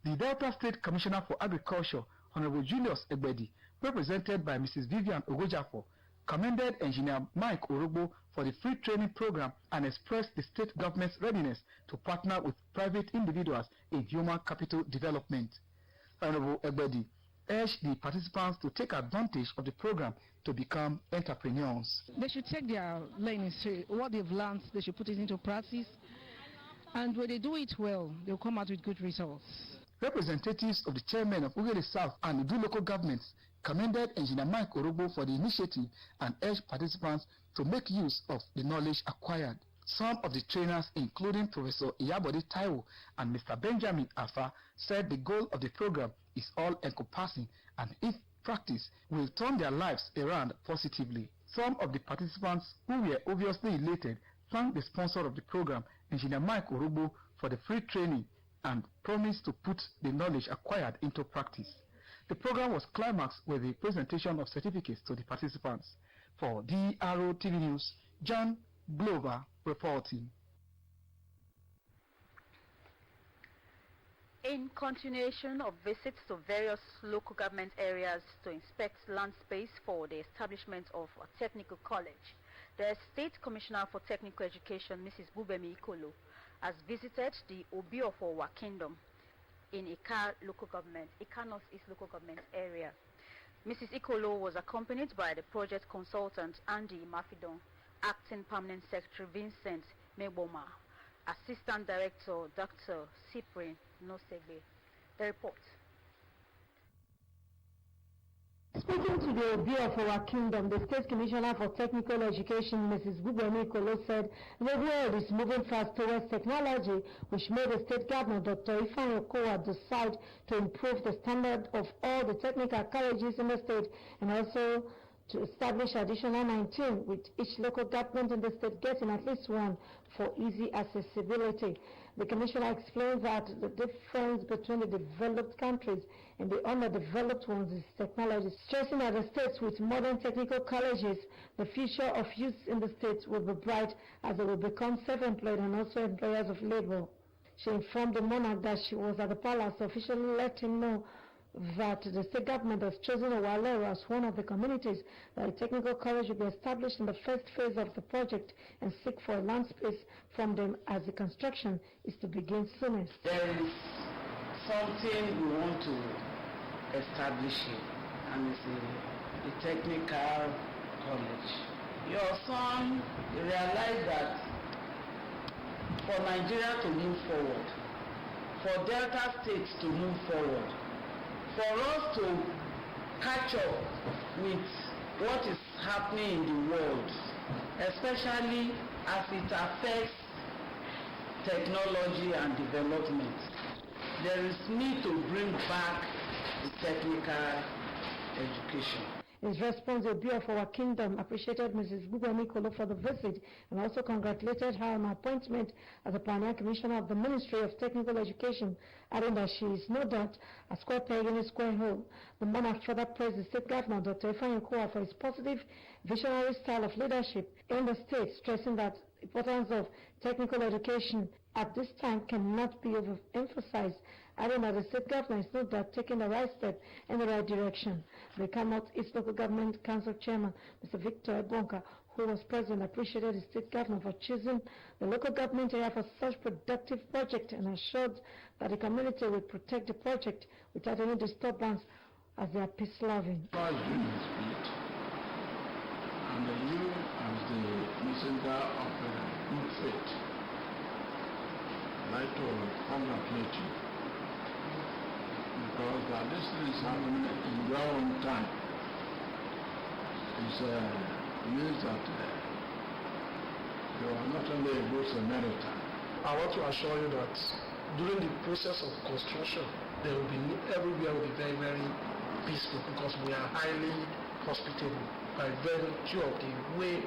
Speaker 17: The Delta State Commissioner for Agriculture, Honorable Julius Ebedi, represented by Mrs. Vivian Ogojafo, commended Engineer Mike Orogbo for the free training program and expressed the state government's readiness to partner with private individuals in human capital development. Honorable Ebedi urged the participants to take advantage of the program to become entrepreneurs.
Speaker 19: They should take their learning, what they've learned, they should put it into practice, and when they do it well, they'll come out with good results.
Speaker 17: Representatives of the chairman of Ughelli South and the local governments commended Engineer Mike Orogbo for the initiative and urged participants to make use of the knowledge acquired. Some of the trainers, including Professor Iyabode Taiwo and Mr. Benjamin Alpha, said the goal of the program is all-encompassing and, if practiced, will turn their lives around positively. Some of the participants, who were obviously elated, thanked the sponsor of the program, Engineer Mike Orogbo, for the free training and promised to put the knowledge acquired into practice. The program was climaxed with the presentation of certificates to the participants. For DRTV News, John Glover reporting.
Speaker 15: In continuation of visits to various local government areas to inspect land space for the establishment of a technical college, the State Commissioner for Technical Education, Mrs. Bubemi Ikolo, has visited the Obiofowa Kingdom in Ika local government, Ika North-East local government area. Mrs. Ikolo was accompanied by the project consultant Andy Mafidon, Acting Permanent Secretary Vincent Meboma, Assistant Director Dr. Cyprian Nosegbe. The report.
Speaker 20: Speaking to the Obi of our kingdom, the State Commissioner for Technical Education, Mrs. Bubemi Kolo, said the world is moving fast towards technology, which made the state governor, Dr. Ifeanyi Okowa, decide to improve the standard of all the technical colleges in the state and also to establish additional 19, with each local government in the state getting at least one for easy accessibility. The Commissioner explained that the difference between the developed countries and the underdeveloped ones is technology, stressing that the states with modern technical colleges, the future of youth in the states will be bright as they will become self-employed and also employers of labor. She informed the monarch that she was at the palace to officially let him know that the state government has chosen Owalero as one of the communities that a technical college will be established in the first phase of the project and seek for a land space from them as the construction is to begin soonest.
Speaker 5: There is something we want to establish here, and it's a technical college. Your son realized that for Nigeria to move forward, for Delta states to move forward, for us to catch up with what is happening in the world, especially as it affects technology and development. There is need to bring back the technical education.
Speaker 20: In his response, the Bureau of Our Kingdom appreciated Mrs. Gugwemikolo for the visit and also congratulated her on her appointment as the Pioneer Commissioner of the Ministry of Technical Education, adding that she is no doubt a square peg in a square hole. The monarch further praised the State Governor, Dr. Ifeanyi Okowa, for his positive, visionary style of leadership in the state, stressing that the importance of technical education at this time cannot be overemphasized, adding that the State Governor is no doubt taking the right step in the right direction. The North East Local Government Council Chairman, Mr. Victor Ebonka, who was present, appreciated the State Governor for choosing the local government area for such productive project and assured that the community will protect the project without any disturbance as they are peace-loving.
Speaker 12: And you, as the messenger of good faith, I'd like to congratulate you, because this thing is happening in your own time. It means that you are not only a good Samaritan.
Speaker 2: I want to assure you that during the process of construction, there will be everywhere will be very, very peaceful, because we are highly hospitable by virtue of the way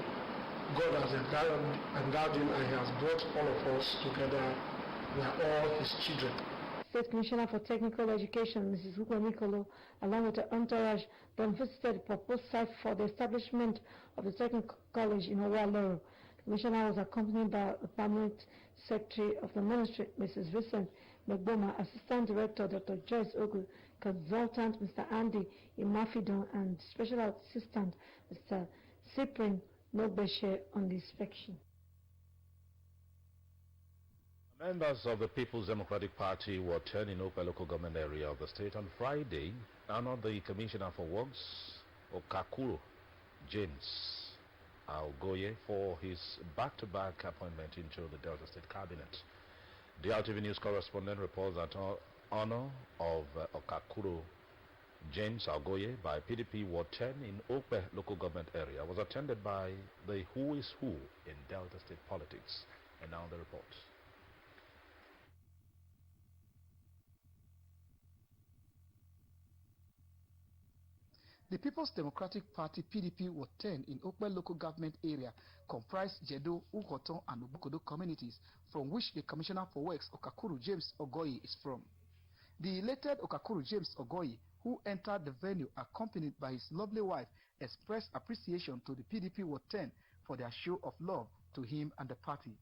Speaker 2: God has endowed him, and he has brought all of us together. We are all his children.
Speaker 20: State Commissioner for Technical Education, Mrs. Gugwemikolo, along with her entourage, then visited the proposed site for the establishment of the Technical College in Owalero. The Commissioner was accompanied by the Permanent Secretary of the Ministry, Mrs. Vincent Megboma, Assistant Director, Dr. Joyce Ogu, Consultant, Mr. Andy Imafidon, and Special Assistant, Mr. Cyprian Nogbeshe, on the inspection.
Speaker 14: Members of the People's Democratic Party were attended in Okpa local government area of the state on Friday, honored the Commissioner for Works, Okakuro James Algoye, for his back-to-back appointment into the Delta State Cabinet. The Drtv News correspondent reports that honor of Okakuro James Algoye by PDP Ward 10 in Okpa local government area was attended by the who is who in Delta State politics. And now the report.
Speaker 17: The People's Democratic Party PDP Ward 10 in Okpe local government area comprised Jedo, Ukoton and Ubukodo communities, from which the Commissioner for Works, Okakuro James Ogoye, is from. The elected Okakuro James Ogoye, who entered the venue accompanied by his lovely wife, expressed appreciation to the PDP Ward 10 for their show of love to him and the party.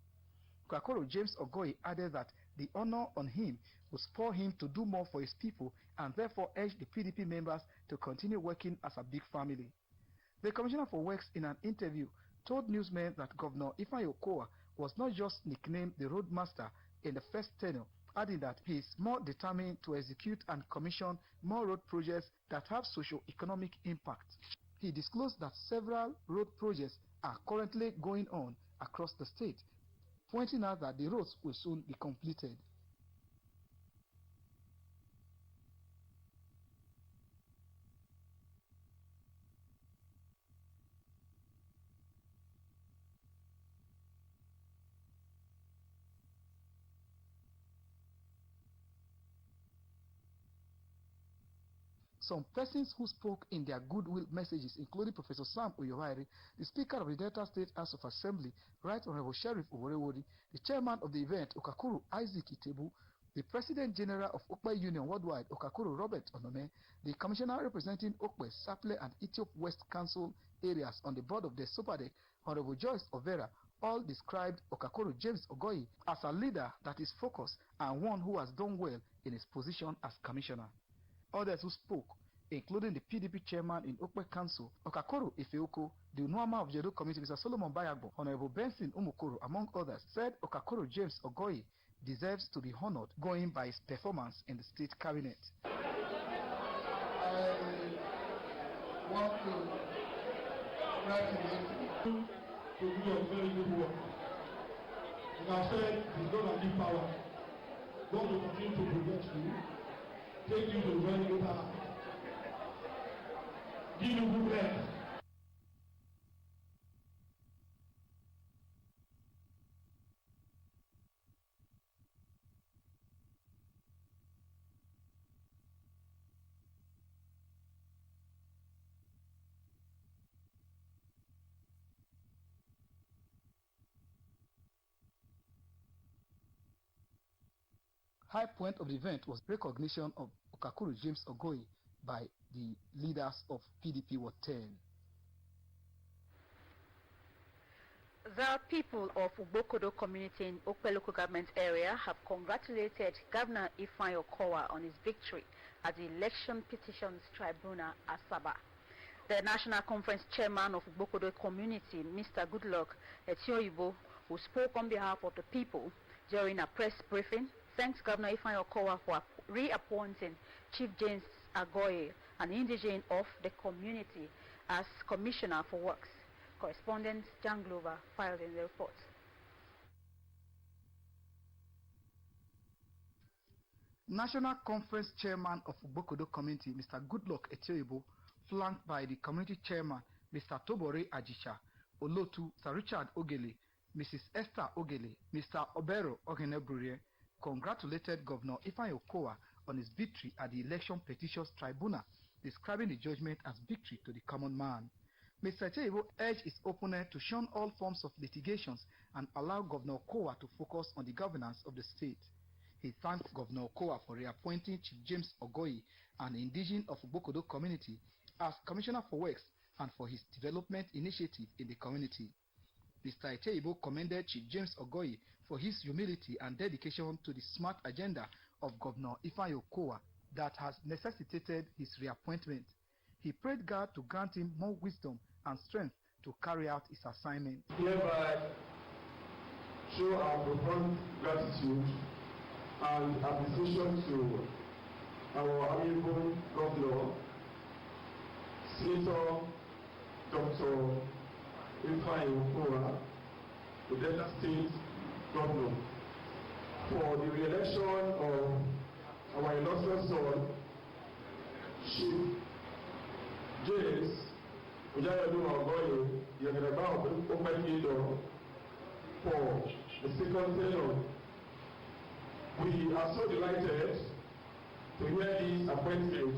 Speaker 17: Okakuro James Ogoye added that the honor on him will spur him to do more for his people, and therefore urged the PDP members to continue working as a big family. The Commissioner for Works, in an interview, told newsmen that Governor Ifeanyi Okowa was not just nicknamed the Roadmaster in the first tenure, adding that he is more determined to execute and commission more road projects that have socio-economic impact. He disclosed that several road projects are currently going on across the state, pointing out that the roads will soon be completed. Some persons who spoke in their goodwill messages, including Professor Sam Oyowairi, the Speaker of the Delta State House of Assembly, Right Honorable Sheriff Oworewori, the Chairman of the event, Okakuro Isaac Itebu, the President General of Okpe Union Worldwide, Okakuro Robert Onome, the Commissioner representing Okpe, Saple and Ethiop West Council areas on the board of the Sopadec, Honorable Joyce Overa, all described Okakuro James Ogoye as a leader that is focused and one who has done well in his position as Commissioner. Others who spoke, including the PDP chairman in Okpe Council, Okakuro Ifeoko, the Unuama of Jedo Committee, Mr. Solomon Bayagbo, Honorable Benson Umukoro, among others, said Okakuro James Ogoye deserves to be honored going by his performance in the state cabinet.
Speaker 12: I want to congratulate you to do a very good work. As I said, it's going to be power. God will continue to protect you, take you to very good path, give you good health.
Speaker 17: High point of the event was recognition of Okakuru James Ogoye by the leaders of PDP Ward 10.
Speaker 15: The people of Ubokodo community in Okpe local government area have congratulated Governor Ifeanyi Okowa on his victory at the Election Petitions Tribunal, Asaba. The National Conference Chairman of Ubokodo community, Mr. Goodluck Etioyibo, who spoke on behalf of the people during a press briefing, thanks Governor Ifeanyi Okowa for reappointing Chief James Ogoye, an indigene of the community, as Commissioner for Works. Correspondent Jan Glover filed in the report.
Speaker 17: National Conference Chairman of Ubokodo Community, Mr. Goodluck Etioyibo, flanked by the Community Chairman, Mr. Tobore Ajisha, Olotu, Sir Richard Ogele, Mrs. Esther Ogele, Mr. Obero Ogeneburie, congratulated Governor Ifeanyi Okowa on his victory at the Election Petitions Tribunal, describing the judgment as victory to the common man. Mr. Etioyibo urged his opponent to shun all forms of litigations and allow Governor Okowa to focus on the governance of the state. He thanked Governor Okowa for reappointing Chief James Ogoye, an indigene of Ubokodo community, as Commissioner for Works and for his development initiative in the community. Mr. Etioyibo commended Chief James Ogoye for his humility and dedication to the smart agenda of Governor Ifeanyi Okowa that has necessitated his reappointment. He prayed God to grant him more wisdom and strength to carry out his assignment.
Speaker 12: Hereby show our profound gratitude and appreciation to our amiable Governor, Senator Dr. Ifeanyi Okowa, the Delta State Governor, for the re-election of our illustrious son, Chief James Ogoye, Yagadaba of Okpe for the second tenure. We are so delighted to hear this appointment,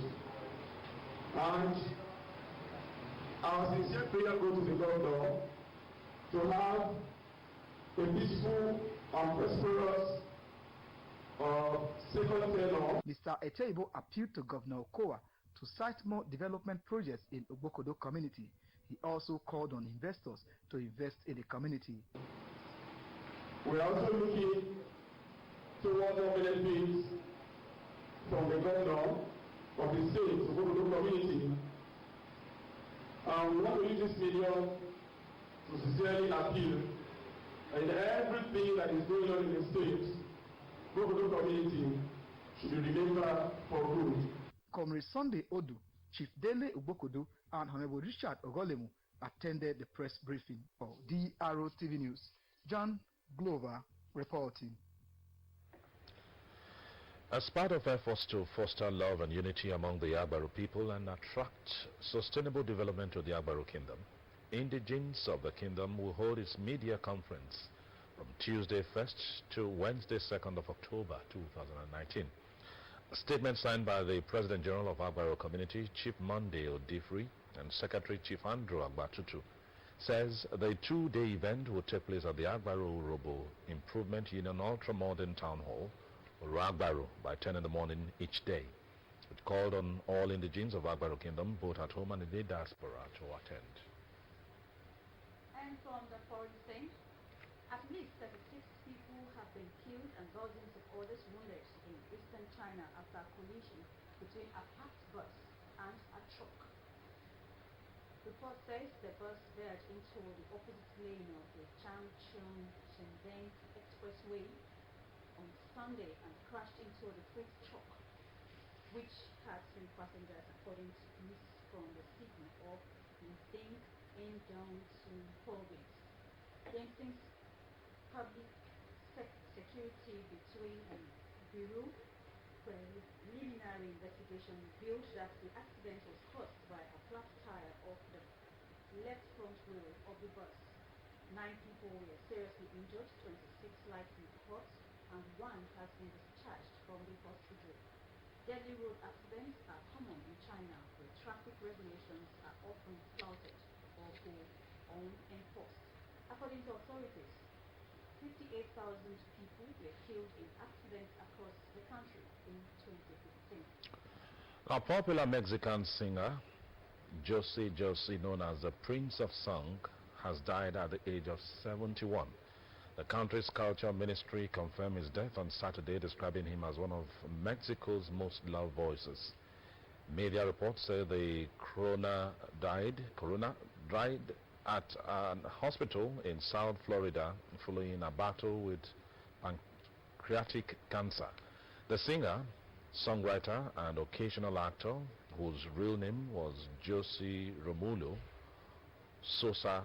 Speaker 12: and our sincere prayer goes to the Governor to have a peaceful and prosperous second tenure.
Speaker 17: Mr. Etioyibo appealed to Governor Okowa to cite more development projects in Ubokodo community. He also called on investors to invest in the community.
Speaker 12: We are also looking toward more benefits from the Governor of the state, Ubokodo community. We want to use this medium to sincerely appeal that everything that is going on in the state, Ubokodo community should be remembered for good.
Speaker 17: Comrade Sunday Odu, Chief Dele Ubokodo, and Honorable Richard Ogolemu attended the press briefing. For Drtv News, John Glover reporting.
Speaker 14: As part of efforts to foster love and unity among the Agbaro people and attract sustainable development to the Agbaro Kingdom, indigenes of the kingdom will hold its media conference from Tuesday 1st to Wednesday 2nd of October 2019. A statement signed by the President General of Agbaro Community, Chief Monday Odifri, and Secretary Chief Andrew Agbatutu, says the two-day event will take place at the Agbaro Urobo Improvement Union Ultra-Modern Town Hall, Agbaro, by 10 in the morning each day. It called on all indigenes of Agbaro Kingdom, both at home and in the diaspora, to attend.
Speaker 15: And from the foreign scene, at least 36 people have been killed and dozens of others wounded in eastern China after a collision between a packed bus and a truck. Report says the bus veered into the opposite lane of the Changchun-Shenzhen Expressway on Sunday and crashed into the freight truck, which had 3 passengers, according to police from the city of Yingxing in Jiangsu province. Yingxing's public security between Bureau preliminary investigation revealed that the accident was caused by a flat tire of the left front wheel of the bus. 9 people were seriously injured, 26 lightly hurt, and 1 has been discharged from the hospital. Deadly road accidents are common in China, where traffic regulations are often flouted or go unenforced. According to authorities, 58,000 people were killed in accidents across the country in 2015.
Speaker 14: A popular Mexican singer, Jose, known as the Prince of Song, has died at the age of 71. The country's culture ministry confirmed his death on Saturday, describing him as one of Mexico's most loved voices. Media reports say the Corona died at a hospital in South Florida following a battle with pancreatic cancer. The singer, songwriter, and occasional actor, whose real name was Jose Romulo Sosa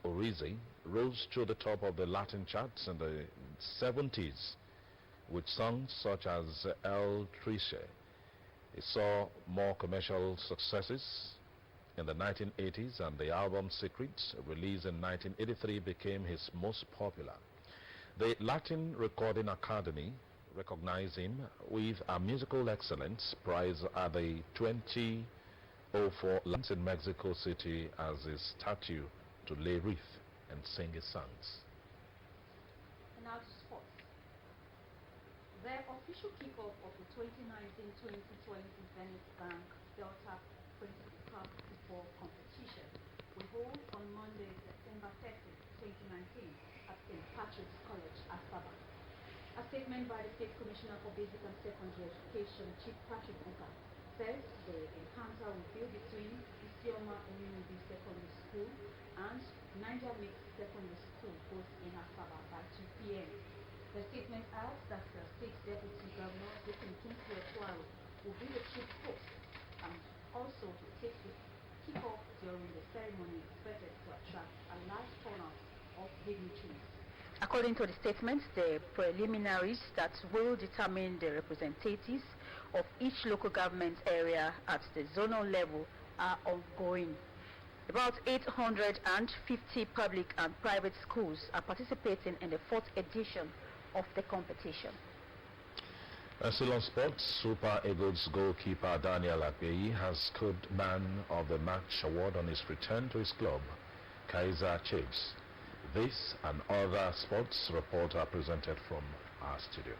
Speaker 14: Orizi, rose to the top of the Latin charts in the 70s with songs such as El Trice. He saw more commercial successes in the 1980s, and the album Secrets, released in 1983, became his most popular. The Latin Recording Academy recognized him with a Musical Excellence Prize at the 2004 Olympics in Mexico City as his statue to lay wreath and sing his songs.
Speaker 15: And now to sports. The official kickoff of the 2019-2020 Zenith Bank Delta Principal Cup football competition will hold on Monday, September 30, 2019 at St. Patrick's College, Asaba. A statement by the State Commissioner for Basic and Secondary Education, Chief Patrick Buka, says the encounter will be between Isioma Onunubi Secondary School and Niger Mixed Secondary School, both in Asaba, by 2 p.m. The statement adds that the State Deputy Governor, Dikin Kingsley Otuaro, will be the chief host and also to take the kickoff during the ceremony expected to attract a large turnout of dignitaries. According to the statement, the preliminaries that will determine the representatives of each local government area at the zonal level are ongoing. About 850 public and private schools are participating in the 4th edition of the competition.
Speaker 14: Still on sports, Super Eagles goalkeeper Daniel Akpeyi has scored Man of the Match award on his return to his club, Kaizer Chiefs. This and other sports reports are presented from our studio.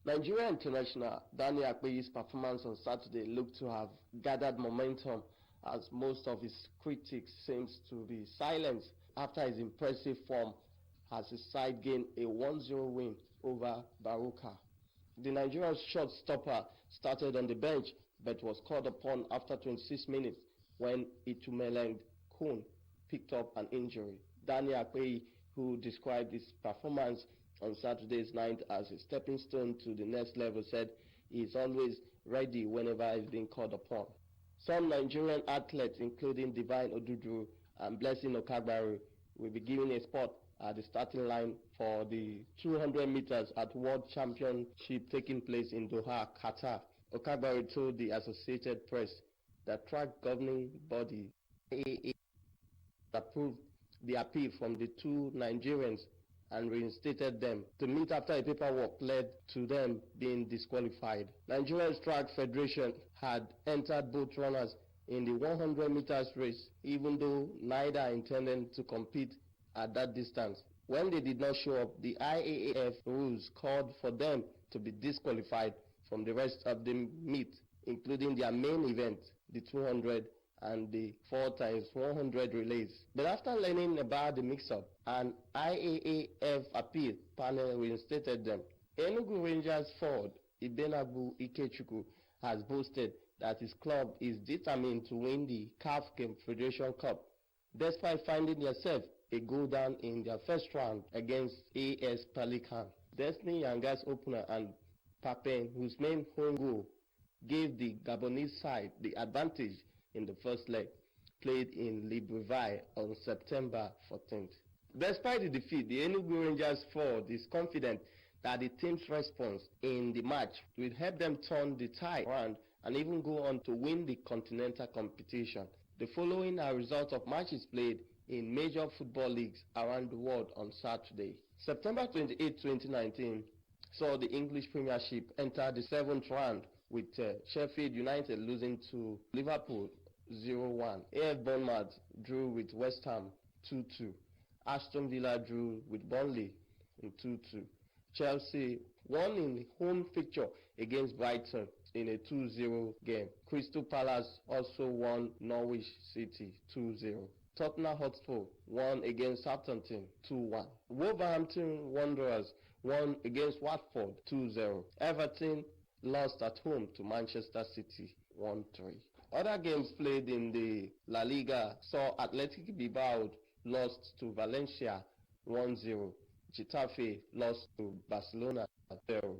Speaker 11: Nigeria international Daniel Akpeyi's performance on Saturday looked to have gathered momentum, as most of his critics seems to be silenced after his impressive form as his side gained a 1-0 win over Baruka. The Nigerian shot stopper started on the bench but was called upon after 26 minutes when Itumeleng Kun picked up an injury. Daniel Akpeyi, who described his performance on Saturday's night as a stepping stone to the next level, said he is always ready whenever he is being called upon. Some Nigerian athletes, including Divine Odudu and Blessing Okagbare, will be given a spot at the starting line for the 200 meters at World Championship taking place in Doha, Qatar. Okagbare told the Associated Press that track governing body AAA approved the appeal from the 2 Nigerians and reinstated them to meet after a paperwork led to them being disqualified. Nigerian Track Federation had entered both runners in the 100 meters race, even though neither intended to compete at that distance. When they did not show up, the IAAF rules called for them to be disqualified from the rest of the meet, including their main event, the 200 and the 4x100 relays. But after learning about the mix-up, an IAAF appeal panel reinstated them. Enugu Rangers forward Ibenabu Ikechukwu has boasted that his club is determined to win the CAF Confederation Cup, despite finding themselves a goal down in their first round against AS Pelican. Destiny Yanga's opener and Papen, whose main home goal gave the Gabonese side the advantage in the first leg, played in Libreville on September 14th. Despite the defeat, the Enugu Rangers forward is confident
Speaker 21: that the team's response in the match will help them turn the tide around and even go on to win the continental competition. The following are results of matches played in major football leagues around the world on Saturday. September 28, 2019 saw the English Premiership enter the 7th round with Sheffield United losing to Liverpool 0-1. AF Bournemouth drew with West Ham 2-2. Aston Villa drew with Burnley 2-2. Chelsea won in home fixture against Brighton in a 2-0 game. Crystal Palace also won Norwich City 2-0. Tottenham Hotspur won against Southampton 2-1. Wolverhampton Wanderers won against Watford 2-0. Everton lost at home to Manchester City 1-3. Other games played in the La Liga saw Athletic Bilbao lost to Valencia 1-0. Getafe lost to Barcelona 0.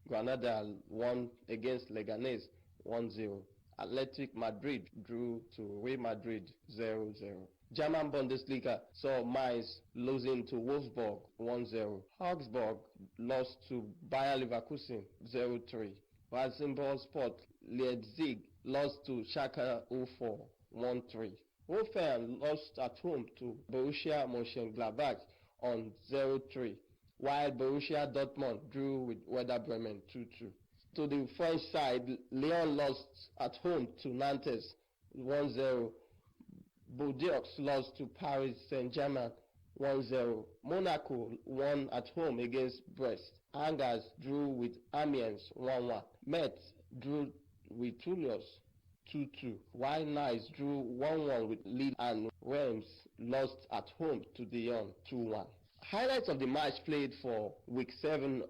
Speaker 21: Granada won against Leganés 1-0. Athletic Madrid drew to Real Madrid 0-0. German Bundesliga saw Mainz losing to Wolfsburg 1-0. Augsburg lost to Bayer Leverkusen 0-3. Rasenballsport Leipzig lost to Schalke 04 1-3. Hoffenheim lost at home to Borussia Mönchengladbach on 0-3, while Borussia Dortmund drew with Werder Bremen 2-2. To the French side, Lyon lost at home to Nantes 1-0. Bordeaux lost to Paris Saint-Germain 1-0. Monaco won at home against Brest. Angers drew with Amiens 1-1. Metz drew with Toulouse 2-2, while Nice drew 1-1 with Lille, and Reims lost at home to Dijon 2-1. Highlights of the match played for week 7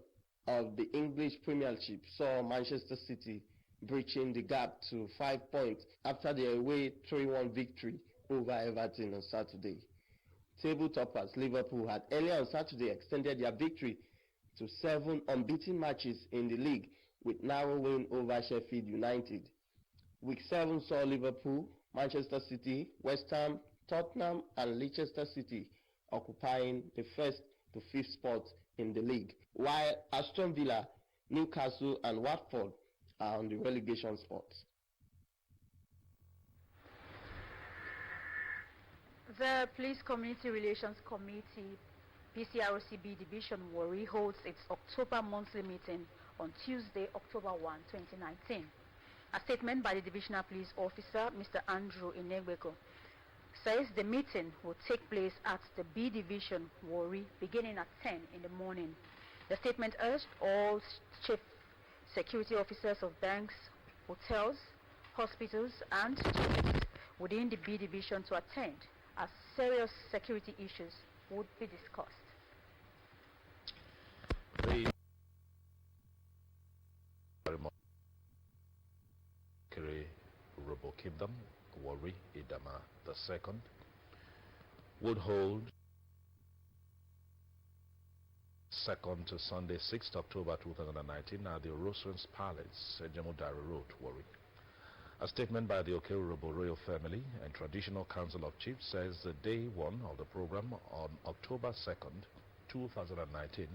Speaker 21: of the English Premiership saw Manchester City breaching the gap to 5 points after their away 3-1 victory over Everton on Saturday. Table toppers Liverpool had earlier on Saturday extended their victory to 7 unbeaten matches in the league with narrow win over Sheffield United. Week 7 saw Liverpool, Manchester City, West Ham, Tottenham and Leicester City occupying the 1st to 5th spots in the league, while Aston Villa, Newcastle and Watford are on the relegation spots.
Speaker 15: The Police Community Relations Committee, PCRCB Division Warri, holds its October monthly meeting on Tuesday, October 1, 2019. A statement by the Divisional Police Officer, Mr. Andrew Inegbeko, says the meeting will take place at the B Division Warri beginning at 10 in the morning. The statement urged all chief security officers of banks, hotels, hospitals and churches within the B Division to attend, as serious security issues would be discussed.
Speaker 14: Robo Kingdom, Warri Idama II, would hold 2nd to Sunday, 6th October 2019 at the Rosens Palace, Jamudari Road, Warri. A statement by the Okerobo royal family and Traditional Council of Chiefs says the day 1 of the program on October 2nd, 2019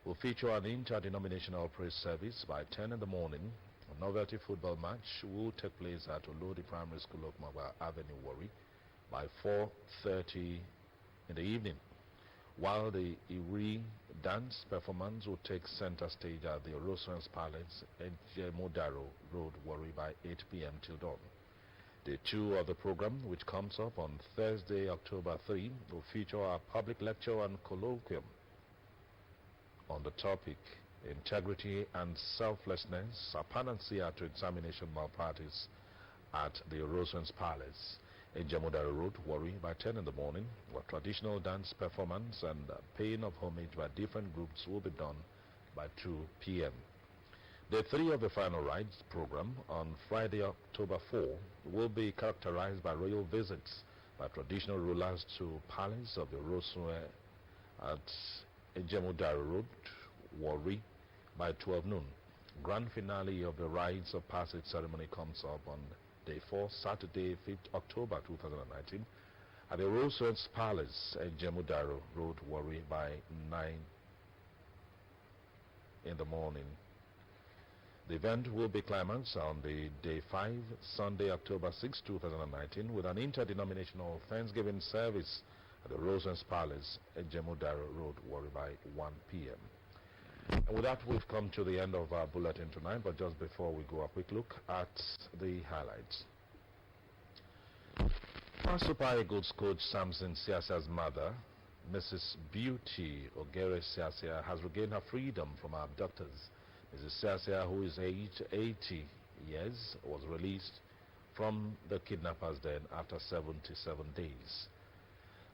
Speaker 14: will feature an interdenominational praise service by 10 in the morning. A novelty football match will take place at Olodi Primary School of Magwa Avenue, Warri by 4:30 in the evening, while the Iri dance performance will take center stage at the Rosens Palace at Modaro Road, Warri by 8 p.m. till dawn. Day 2 of the program, which comes up on Thursday, October 3, will feature a public lecture and colloquium on the topic Integrity and Selflessness, a panacea to examination malpractice at the Rosens Palace in Jamudari Road, Warri by 10 in the morning, where traditional dance performance and paying of homage by different groups will be done by 2 p.m. Day 3 of the final rites program on Friday, October 4 will be characterized by royal visits by traditional rulers to Palace of the Rosue at Jamudari Road, Warri by 12 noon. Grand finale of the rites of passage ceremony comes up on Day 4, Saturday, 5th October 2019 at the Rosens Palace at Jamudari Road, Warri by 9 in the morning. The event will be climaxed on the day 5, Sunday, October 6, 2019, with an interdenominational Thanksgiving service at the Rosen's Palace at Jemudaro Road, Warri, by 1 p.m. And with that, we've come to the end of our bulletin tonight, but just before we go, a quick look at the highlights. Our Super Eagles coach Samson Siasia's mother, Mrs. Beauty Ogere Siasia, has regained her freedom from her abductors. Mrs. Siasia, who is aged 80 years, was released from the kidnappers' den after 77 days.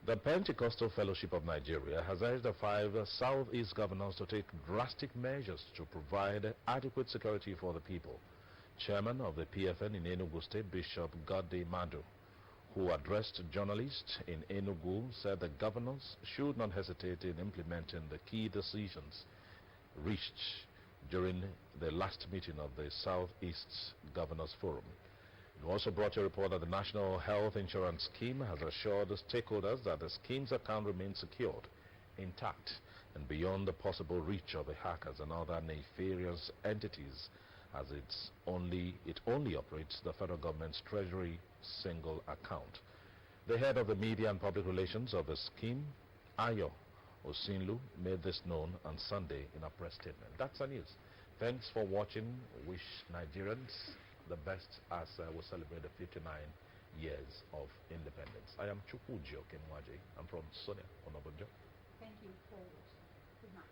Speaker 14: The Pentecostal Fellowship of Nigeria has urged the 5 Southeast governors to take drastic measures to provide adequate security for the people. Chairman of the PFN in Enugu State, Bishop Godde Madu, who addressed journalists in Enugu, said the governors should not hesitate in implementing the key decisions reached during the last meeting of the Southeast Governors Forum. It also brought a report that the National Health Insurance Scheme has assured the stakeholders that the scheme's account remains secured, intact, and beyond the possible reach of the hackers and other nefarious entities, as it only operates the federal government's treasury single account. The head of the media and public relations of the scheme, Ayo Osinlu, made this known on Sunday in a press statement. That's the news. Thanks for watching. Wish Nigerians the best as we celebrate the 59 years of independence. I am Chukwujo Kenwaje. I'm from Sonia Onobonjo.
Speaker 16: Thank you for watching. Good night.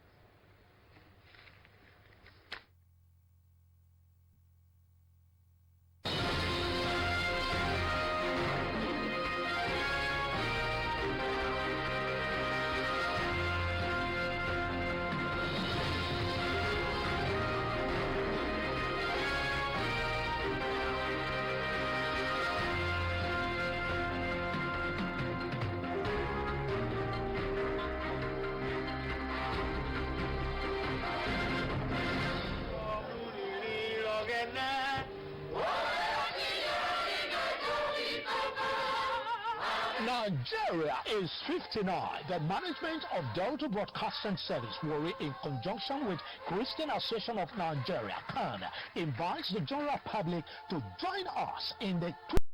Speaker 6: Nigeria is 59. The management of Delta Broadcasting Service, Warri, in conjunction with Christian Association of Nigeria, CAN, invites the general public to join us in the